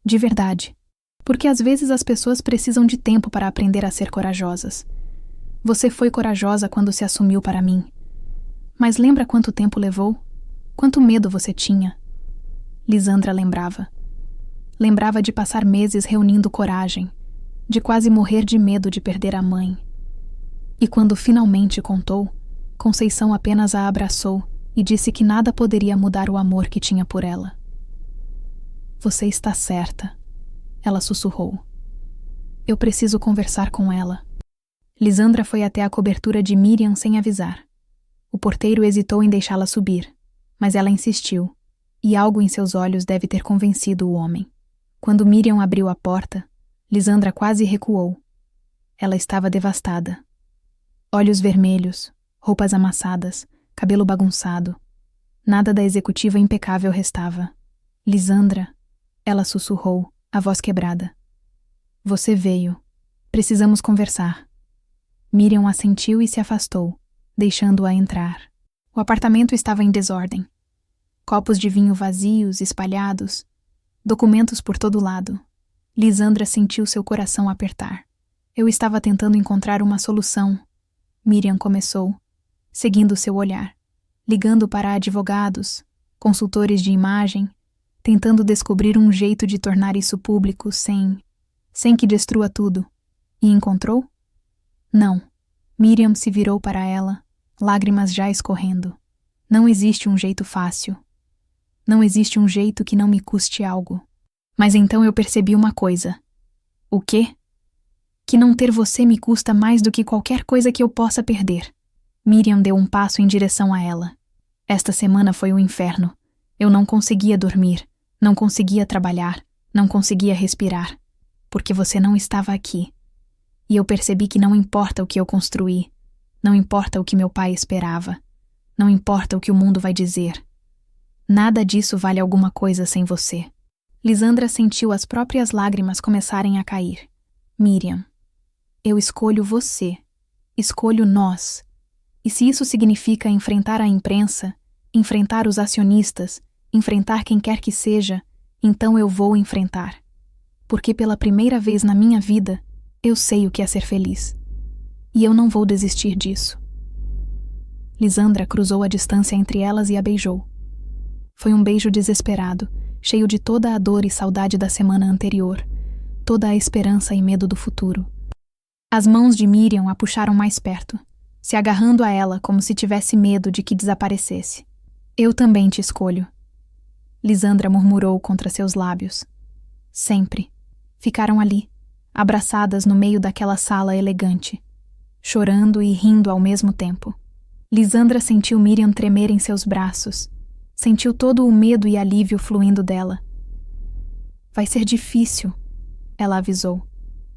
S1: De verdade. Porque às vezes as pessoas precisam de tempo para aprender a ser corajosas. Você foi corajosa quando se assumiu para mim. Mas lembra quanto tempo levou? Quanto medo você tinha? Lisandra lembrava. Lembrava de passar meses reunindo coragem, de quase morrer de medo de perder a mãe. E quando finalmente contou, Conceição apenas a abraçou e disse que nada poderia mudar o amor que tinha por ela. Você está certa, ela sussurrou. Eu preciso conversar com ela. Lisandra foi até a cobertura de Miriam sem avisar. O porteiro hesitou em deixá-la subir, mas ela insistiu, e algo em seus olhos deve ter convencido o homem. Quando Miriam abriu a porta, Lisandra quase recuou. Ela estava devastada. Olhos vermelhos, roupas amassadas, cabelo bagunçado. Nada da executiva impecável restava. Lisandra, ela sussurrou, a voz quebrada. Você veio. Precisamos conversar. Miriam assentiu e se afastou, deixando-a entrar. O apartamento estava em desordem. Copos de vinho vazios, espalhados, documentos por todo lado. Lisandra sentiu seu coração apertar. Eu estava tentando encontrar uma solução. Miriam começou, seguindo seu olhar, ligando para advogados, consultores de imagem, tentando descobrir um jeito de tornar isso público sem que destrua tudo. E encontrou? Não. Miriam se virou para ela, lágrimas já escorrendo. Não existe um jeito fácil. Não existe um jeito que não me custe algo. Mas então eu percebi uma coisa. O quê? Que não ter você me custa mais do que qualquer coisa que eu possa perder. Miriam deu um passo em direção a ela. Esta semana foi um inferno. Eu não conseguia dormir, não conseguia trabalhar, não conseguia respirar. Porque você não estava aqui. E eu percebi que não importa o que eu construí, não importa o que meu pai esperava, não importa o que o mundo vai dizer. Nada disso vale alguma coisa sem você. Lisandra sentiu as próprias lágrimas começarem a cair. Miriam, eu escolho você. Escolho nós. E se isso significa enfrentar a imprensa, enfrentar os acionistas, enfrentar quem quer que seja, então eu vou enfrentar. Porque pela primeira vez na minha vida, eu sei o que é ser feliz. E eu não vou desistir disso. Lisandra cruzou a distância entre elas e a beijou. Foi um beijo desesperado, cheio de toda a dor e saudade da semana anterior, toda a esperança e medo do futuro. As mãos de Miriam a puxaram mais perto, se agarrando a ela como se tivesse medo de que desaparecesse. Eu também te escolho. Lisandra murmurou contra seus lábios. Sempre. Ficaram ali, abraçadas no meio daquela sala elegante, chorando e rindo ao mesmo tempo. Lisandra sentiu Miriam tremer em seus braços. Sentiu todo o medo e alívio fluindo dela. Vai ser difícil, ela avisou.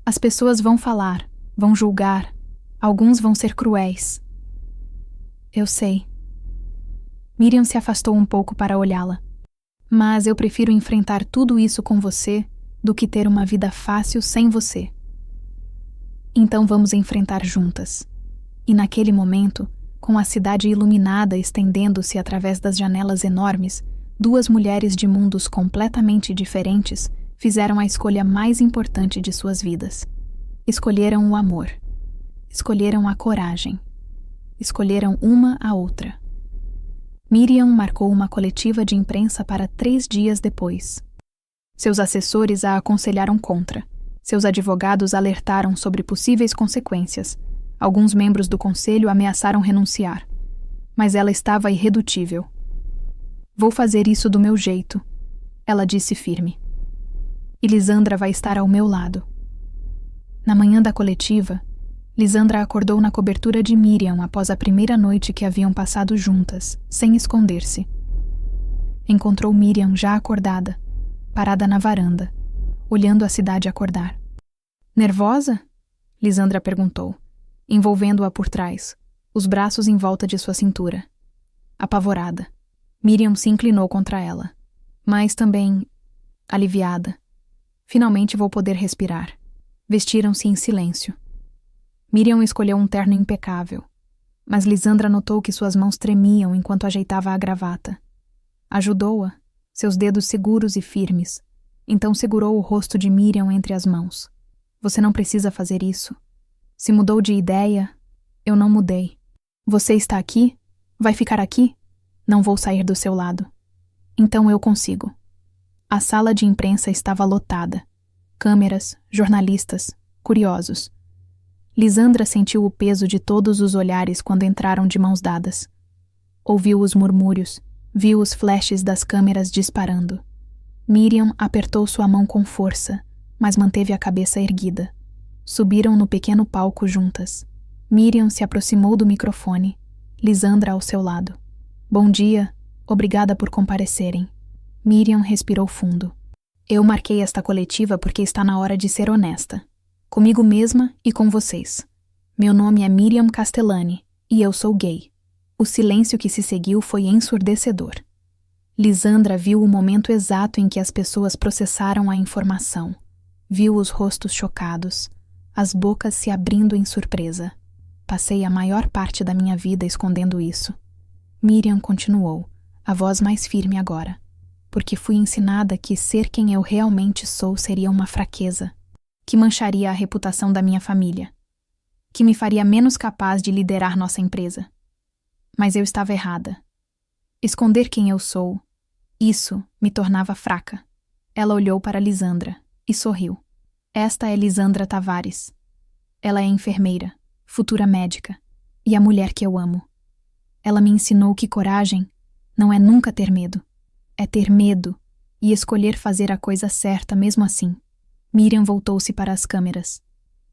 S1: As pessoas vão falar, vão julgar. Alguns vão ser cruéis. Eu sei. Miriam se afastou um pouco para olhá-la. Mas eu prefiro enfrentar tudo isso com você do que ter uma vida fácil sem você. Então vamos enfrentar juntas. E naquele momento, com a cidade iluminada estendendo-se através das janelas enormes, duas mulheres de mundos completamente diferentes fizeram a escolha mais importante de suas vidas. Escolheram o amor. Escolheram a coragem. Escolheram uma a outra. Miriam marcou uma coletiva de imprensa para 3 dias depois. Seus assessores a aconselharam contra. Seus advogados alertaram sobre possíveis consequências. Alguns membros do conselho ameaçaram renunciar. Mas ela estava irredutível. Vou fazer isso do meu jeito, ela disse firme. E Lisandra vai estar ao meu lado. Na manhã da coletiva, Lisandra acordou na cobertura de Miriam após a primeira noite que haviam passado juntas, sem esconder-se. Encontrou Miriam já acordada, parada na varanda, olhando a cidade acordar. Nervosa? Lisandra perguntou, envolvendo-a por trás, os braços em volta de sua cintura. Apavorada, Miriam se inclinou contra ela, mas também aliviada. Finalmente vou poder respirar. Vestiram-se em silêncio. Miriam escolheu um terno impecável, mas Lisandra notou que suas mãos tremiam enquanto ajeitava a gravata. Ajudou-a, seus dedos seguros e firmes. Então segurou o rosto de Miriam entre as mãos. Você não precisa fazer isso. Se mudou de ideia, eu não mudei. Você está aqui? Vai ficar aqui? Não vou sair do seu lado. Então eu consigo. A sala de imprensa estava lotada. Câmeras, jornalistas, curiosos. Lisandra sentiu o peso de todos os olhares quando entraram de mãos dadas. Ouviu os murmúrios, viu os flashes das câmeras disparando. Miriam apertou sua mão com força, mas manteve a cabeça erguida. Subiram no pequeno palco juntas. Miriam se aproximou do microfone, Lisandra ao seu lado. Bom dia, obrigada por comparecerem. Miriam respirou fundo. Eu marquei esta coletiva porque está na hora de ser honesta. Comigo mesma e com vocês. Meu nome é Miriam Castellani e eu sou gay. O silêncio que se seguiu foi ensurdecedor. Lisandra viu o momento exato em que as pessoas processaram a informação. Viu os rostos chocados, as bocas se abrindo em surpresa. Passei a maior parte da minha vida escondendo isso. Miriam continuou, a voz mais firme agora. Porque fui ensinada que ser quem eu realmente sou seria uma fraqueza, que mancharia a reputação da minha família, que me faria menos capaz de liderar nossa empresa. Mas eu estava errada. Esconder quem eu sou, isso me tornava fraca. Ela olhou para Lisandra e sorriu. Esta é Lisandra Tavares. Ela é enfermeira, futura médica, e a mulher que eu amo. Ela me ensinou que coragem não é nunca ter medo. É ter medo e escolher fazer a coisa certa mesmo assim. Miriam voltou-se para as câmeras.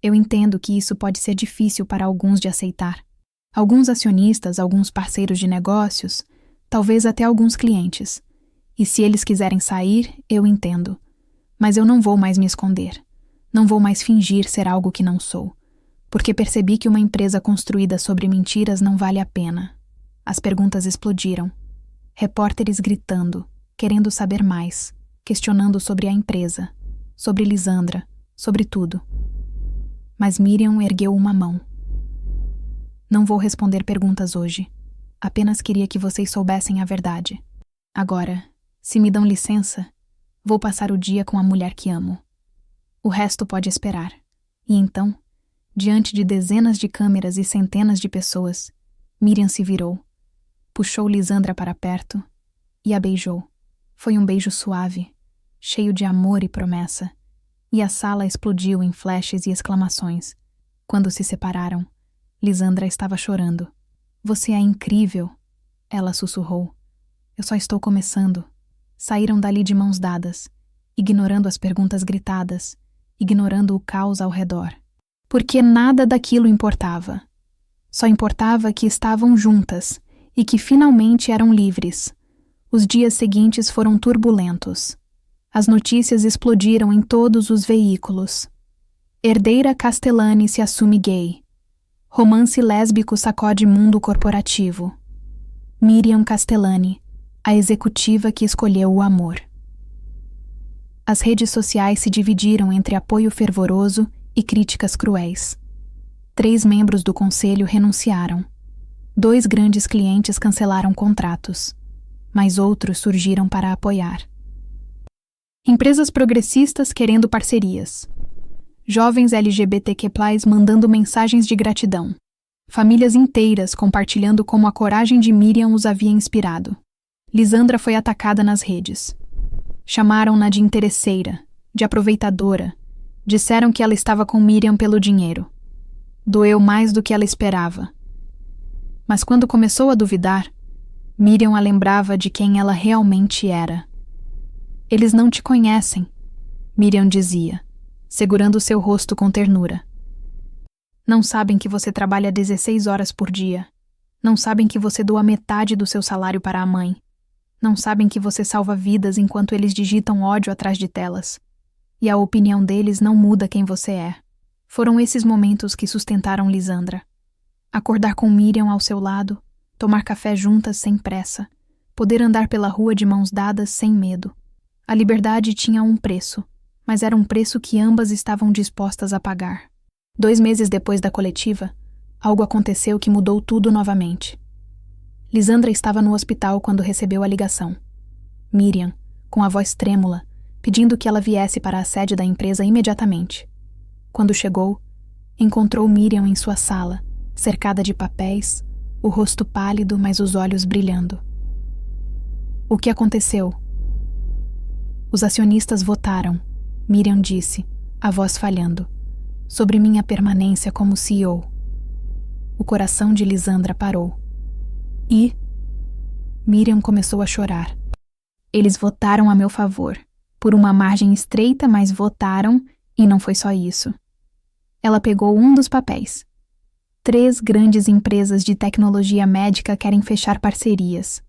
S1: Eu entendo que isso pode ser difícil para alguns de aceitar. Alguns acionistas, alguns parceiros de negócios, talvez até alguns clientes. E se eles quiserem sair, eu entendo. Mas eu não vou mais me esconder. Não vou mais fingir ser algo que não sou. Porque percebi que uma empresa construída sobre mentiras não vale a pena. As perguntas explodiram. Repórteres gritando, querendo saber mais, questionando sobre a empresa, sobre Lisandra, sobre tudo. Mas Miriam ergueu uma mão. Não vou responder perguntas hoje. Apenas queria que vocês soubessem a verdade. Agora, se me dão licença, vou passar o dia com a mulher que amo. O resto pode esperar. E então, diante de dezenas de câmeras e centenas de pessoas, Miriam se virou, puxou Lisandra para perto e a beijou. Foi um beijo suave, cheio de amor e promessa, e a sala explodiu em flashes e exclamações. Quando se separaram, Lisandra estava chorando. Você é incrível, ela sussurrou. Eu só estou começando. Saíram dali de mãos dadas, ignorando as perguntas gritadas, ignorando o caos ao redor. Porque nada daquilo importava. Só importava que estavam juntas e que finalmente eram livres. Os dias seguintes foram turbulentos. As notícias explodiram em todos os veículos. Herdeira Castellani se assume gay. Romance lésbico sacode mundo corporativo. Miriam Castellani, a executiva que escolheu o amor. As redes sociais se dividiram entre apoio fervoroso e críticas cruéis. 3 membros do conselho renunciaram. 2 grandes clientes cancelaram contratos, mas outros surgiram para apoiar. Empresas progressistas querendo parcerias. Jovens LGBTQ+ mandando mensagens de gratidão. Famílias inteiras compartilhando como a coragem de Miriam os havia inspirado. Lisandra foi atacada nas redes. Chamaram-na de interesseira, de aproveitadora. Disseram que ela estava com Miriam pelo dinheiro. Doeu mais do que ela esperava. Mas quando começou a duvidar, Miriam a lembrava de quem ela realmente era. Eles não te conhecem, Miriam dizia, segurando seu rosto com ternura. Não sabem que você trabalha 16 horas por dia. Não sabem que você doa metade do seu salário para a mãe. Não sabem que você salva vidas enquanto eles digitam ódio atrás de telas. E a opinião deles não muda quem você é. Foram esses momentos que sustentaram Lisandra. Acordar com Miriam ao seu lado, tomar café juntas sem pressa, poder andar pela rua de mãos dadas sem medo. A liberdade tinha um preço, mas era um preço que ambas estavam dispostas a pagar. 2 meses depois da coletiva, algo aconteceu que mudou tudo novamente. Lisandra estava no hospital quando recebeu a ligação. Miriam, com a voz trêmula, pedindo que ela viesse para a sede da empresa imediatamente. Quando chegou, encontrou Miriam em sua sala, cercada de papéis, o rosto pálido, mas os olhos brilhando. O que aconteceu? Os acionistas votaram, Miriam disse, a voz falhando, sobre minha permanência como CEO. O coração de Lisandra parou. E Miriam começou a chorar. Eles votaram a meu favor. Por uma margem estreita, mas votaram, e não foi só isso. Ela pegou um dos papéis. 3 grandes empresas de tecnologia médica querem fechar parcerias.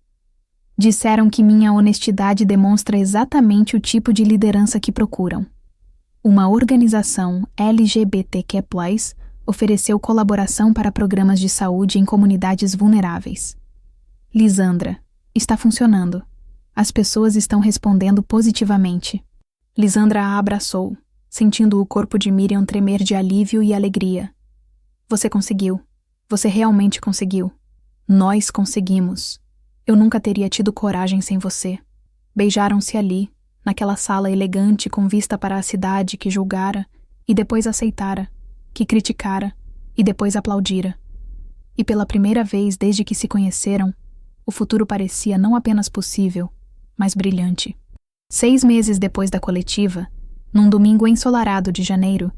S1: Disseram que minha honestidade demonstra exatamente o tipo de liderança que procuram. Uma organização LGBTQ+, ofereceu colaboração para programas de saúde em comunidades vulneráveis. Lisandra, está funcionando. As pessoas estão respondendo positivamente. Lisandra a abraçou, sentindo o corpo de Miriam tremer de alívio e alegria. Você conseguiu. Você realmente conseguiu. Nós conseguimos. Eu nunca teria tido coragem sem você. Beijaram-se ali, naquela sala elegante com vista para a cidade que julgara e depois aceitara, que criticara e depois aplaudira. E pela primeira vez desde que se conheceram, o futuro parecia não apenas possível, mas brilhante. 6 meses depois da coletiva, num domingo ensolarado de janeiro,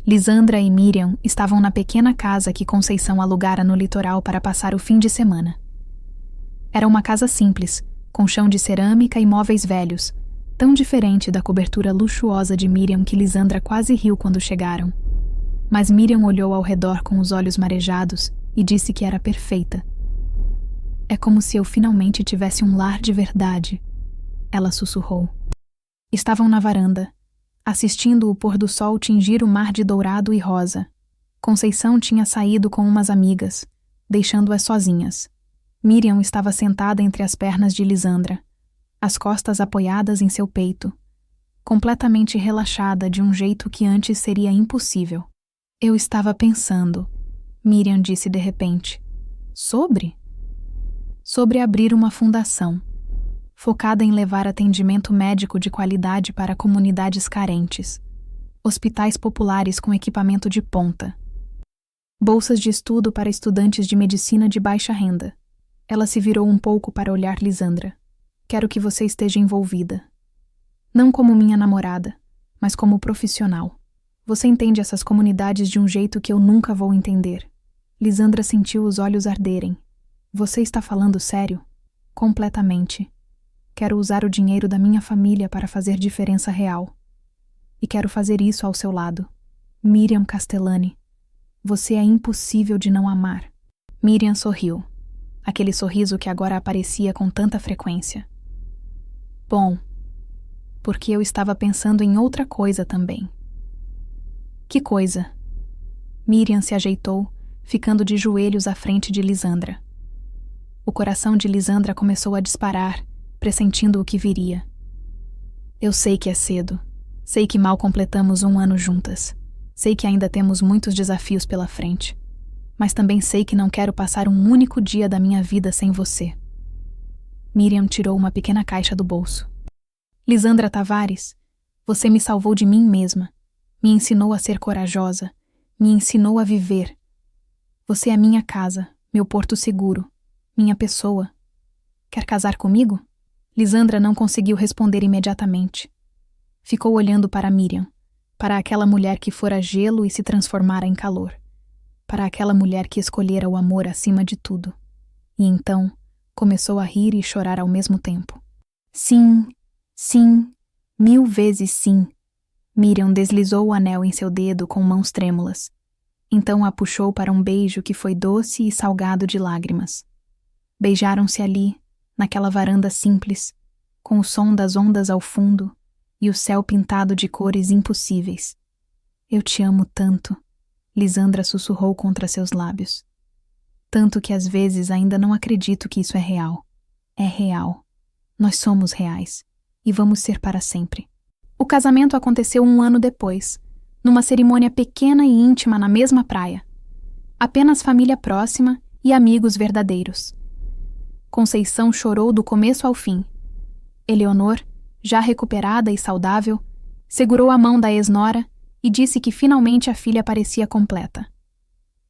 S1: Lisandra e Miriam estavam na pequena casa que Conceição alugara no litoral para passar o fim de semana. Era uma casa simples, com chão de cerâmica e móveis velhos, tão diferente da cobertura luxuosa de Miriam que Lisandra quase riu quando chegaram. Mas Miriam olhou ao redor com os olhos marejados e disse que era perfeita. É como se eu finalmente tivesse um lar de verdade, ela sussurrou. Estavam na varanda, assistindo o pôr do sol tingir o mar de dourado e rosa. Conceição tinha saído com umas amigas, deixando-as sozinhas. Miriam estava sentada entre as pernas de Lisandra, as costas apoiadas em seu peito, completamente relaxada de um jeito que antes seria impossível. Eu estava pensando, Miriam disse de repente. Sobre abrir uma fundação, focada em levar atendimento médico de qualidade para comunidades carentes, hospitais populares com equipamento de ponta, bolsas de estudo para estudantes de medicina de baixa renda. Ela se virou um pouco para olhar Lisandra. Quero que você esteja envolvida. Não como minha namorada, mas como profissional. Você entende essas comunidades de um jeito que eu nunca vou entender. Lisandra sentiu os olhos arderem. Você está falando sério? Completamente. Quero usar o dinheiro da minha família para fazer diferença real. E quero fazer isso ao seu lado. Miriam Castellani. Você é impossível de não amar. Miriam sorriu, aquele sorriso que agora aparecia com tanta frequência. Bom, porque eu estava pensando em outra coisa também. Que coisa? Miriam se ajeitou, ficando de joelhos à frente de Lisandra. O coração de Lisandra começou a disparar, pressentindo o que viria. Eu sei que é cedo. Sei que mal completamos 1 ano juntas. Sei que ainda temos muitos desafios pela frente. Mas também sei que não quero passar um único dia da minha vida sem você. Miriam tirou uma pequena caixa do bolso. Lisandra Tavares, você me salvou de mim mesma. Me ensinou a ser corajosa. Me ensinou a viver. Você é minha casa, meu porto seguro, minha pessoa. Quer casar comigo? Lisandra não conseguiu responder imediatamente. Ficou olhando para Miriam, para aquela mulher que fora gelo e se transformara em calor, para aquela mulher que escolhera o amor acima de tudo. E então começou a rir e chorar ao mesmo tempo. Sim, sim, 1000 vezes sim. Miriam deslizou o anel em seu dedo com mãos trêmulas. Então a puxou para um beijo que foi doce e salgado de lágrimas. Beijaram-se ali, naquela varanda simples, com o som das ondas ao fundo e o céu pintado de cores impossíveis. Eu te amo tanto, Lisandra sussurrou contra seus lábios. Tanto que às vezes ainda não acredito que isso é real. É real. Nós somos reais. E vamos ser para sempre. O casamento aconteceu 1 ano depois, numa cerimônia pequena e íntima na mesma praia. Apenas família próxima e amigos verdadeiros. Conceição chorou do começo ao fim. Eleonor, já recuperada e saudável, segurou a mão da ex-nora e disse que finalmente a filha parecia completa.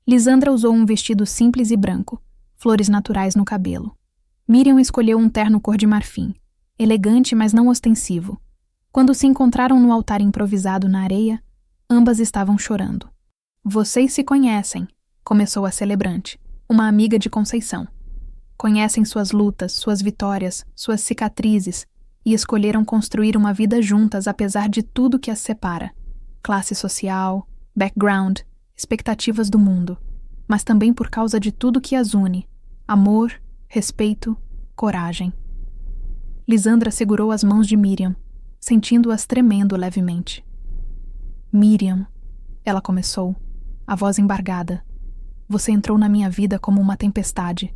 S1: Lisandra usou um vestido simples e branco, flores naturais no cabelo. Miriam escolheu um terno cor de marfim, elegante mas não ostensivo. Quando se encontraram no altar improvisado na areia, ambas estavam chorando. Vocês se conhecem, começou a celebrante, uma amiga de Conceição. Conhecem suas lutas, suas vitórias, suas cicatrizes e escolheram construir uma vida juntas apesar de tudo que as separa. Classe social, background, expectativas do mundo, mas também por causa de tudo que as une: amor, respeito, coragem. Lisandra segurou as mãos de Miriam, sentindo-as tremendo levemente. Miriam, ela começou, a voz embargada. Você entrou na minha vida como uma tempestade.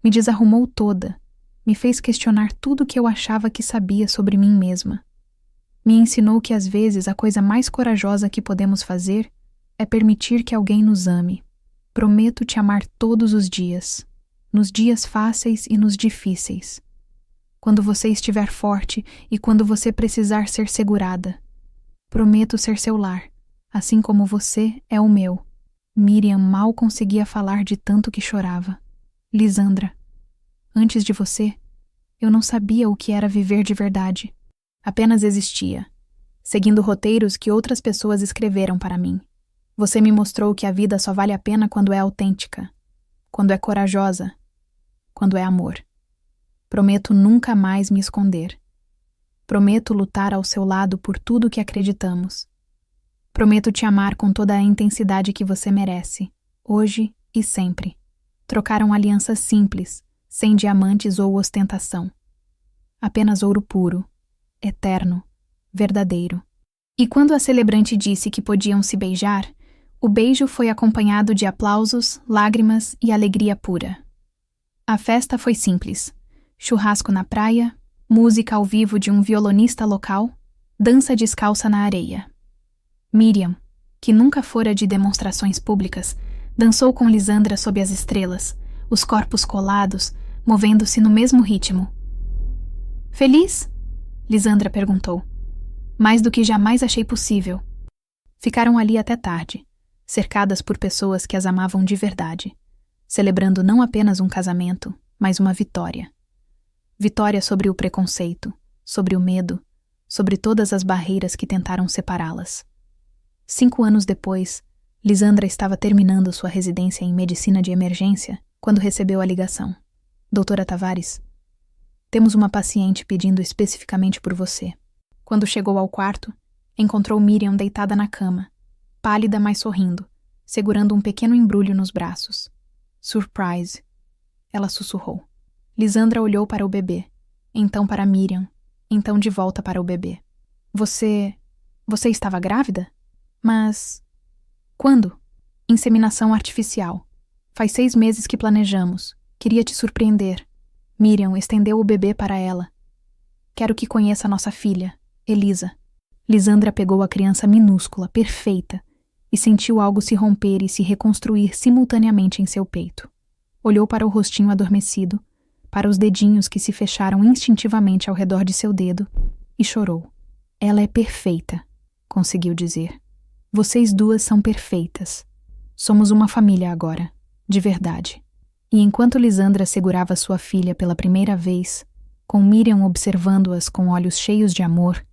S1: Me desarrumou toda, me fez questionar tudo que eu achava que sabia sobre mim mesma. Me ensinou que às vezes a coisa mais corajosa que podemos fazer é permitir que alguém nos ame. Prometo te amar todos os dias, nos dias fáceis e nos difíceis. Quando você estiver forte e quando você precisar ser segurada. Prometo ser seu lar, assim como você é o meu. Miriam mal conseguia falar de tanto que chorava. Lisandra, antes de você, eu não sabia o que era viver de verdade. Apenas existia, seguindo roteiros que outras pessoas escreveram para mim. Você me mostrou que a vida só vale a pena quando é autêntica, quando é corajosa, quando é amor. Prometo nunca mais me esconder. Prometo lutar ao seu lado por tudo que acreditamos. Prometo te amar com toda a intensidade que você merece, hoje e sempre. Trocaram alianças simples, sem diamantes ou ostentação. Apenas ouro puro, eterno, verdadeiro. E quando a celebrante disse que podiam se beijar, o beijo foi acompanhado de aplausos, lágrimas e alegria pura. A festa foi simples. Churrasco na praia, música ao vivo de um violonista local, dança descalça na areia. Miriam, que nunca fora de demonstrações públicas, dançou com Lisandra sob as estrelas, os corpos colados, movendo-se no mesmo ritmo. Feliz? Lisandra perguntou. Mais do que jamais achei possível. Ficaram ali até tarde, cercadas por pessoas que as amavam de verdade, celebrando não apenas um casamento, mas uma vitória. Vitória sobre o preconceito, sobre o medo, sobre todas as barreiras que tentaram separá-las. 5 anos depois, Lisandra estava terminando sua residência em medicina de emergência quando recebeu a ligação. Doutora Tavares, temos uma paciente pedindo especificamente por você. Quando chegou ao quarto, encontrou Miriam deitada na cama, pálida mas sorrindo, segurando um pequeno embrulho nos braços. Surprise, ela sussurrou. Lisandra olhou para o bebê, então para Miriam, então de volta para o bebê. Você estava grávida? Mas... Quando? Inseminação artificial. Faz 6 meses que planejamos. Queria te surpreender. Miriam estendeu o bebê para ela. Quero que conheça nossa filha, Elisa. Lisandra pegou a criança minúscula, perfeita, e sentiu algo se romper e se reconstruir simultaneamente em seu peito. Olhou para o rostinho adormecido, para os dedinhos que se fecharam instintivamente ao redor de seu dedo, e chorou. Ela é perfeita, conseguiu dizer. Vocês duas são perfeitas. Somos uma família agora, de verdade. E enquanto Lisandra segurava sua filha pela primeira vez, com Miriam observando-as com olhos cheios de amor,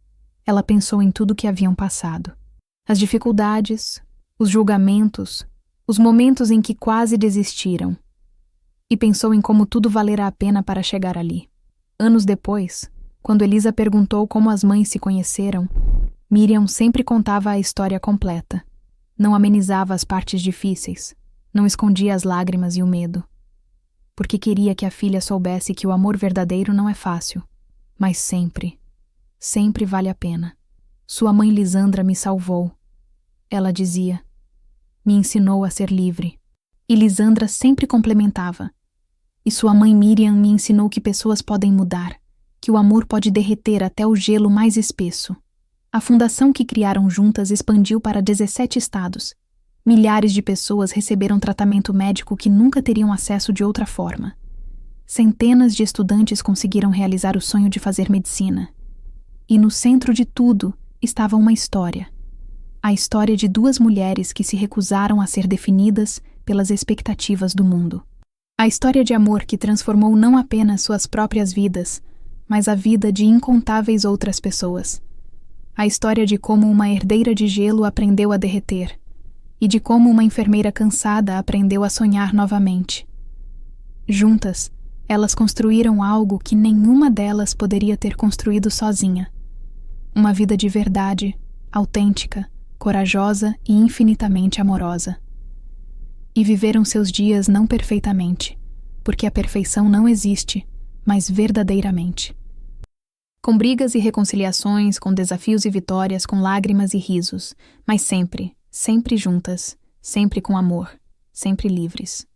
S1: ela pensou em tudo que haviam passado. As dificuldades, os julgamentos, os momentos em que quase desistiram. E pensou em como tudo valera a pena para chegar ali. Anos depois, quando Elisa perguntou como as mães se conheceram, Miriam sempre contava a história completa. Não amenizava as partes difíceis, não escondia as lágrimas e o medo. Porque queria que a filha soubesse que o amor verdadeiro não é fácil, mas sempre, sempre vale a pena. Sua mãe Lisandra me salvou. Ela dizia. Me ensinou a ser livre. E Lisandra sempre complementava. E sua mãe Miriam me ensinou que pessoas podem mudar, que o amor pode derreter até o gelo mais espesso. A fundação que criaram juntas expandiu para 17 estados. Milhares de pessoas receberam tratamento médico que nunca teriam acesso de outra forma. Centenas de estudantes conseguiram realizar o sonho de fazer medicina. E no centro de tudo estava uma história. A história de 2 mulheres que se recusaram a ser definidas pelas expectativas do mundo. A história de amor que transformou não apenas suas próprias vidas, mas a vida de incontáveis outras pessoas. A história de como uma herdeira de gelo aprendeu a derreter, e de como uma enfermeira cansada aprendeu a sonhar novamente. Juntas, elas construíram algo que nenhuma delas poderia ter construído sozinha. Uma vida de verdade, autêntica, corajosa e infinitamente amorosa. E viveram seus dias não perfeitamente, porque a perfeição não existe, mas verdadeiramente. Com brigas e reconciliações, com desafios e vitórias, com lágrimas e risos, mas sempre, sempre juntas, sempre com amor, sempre livres.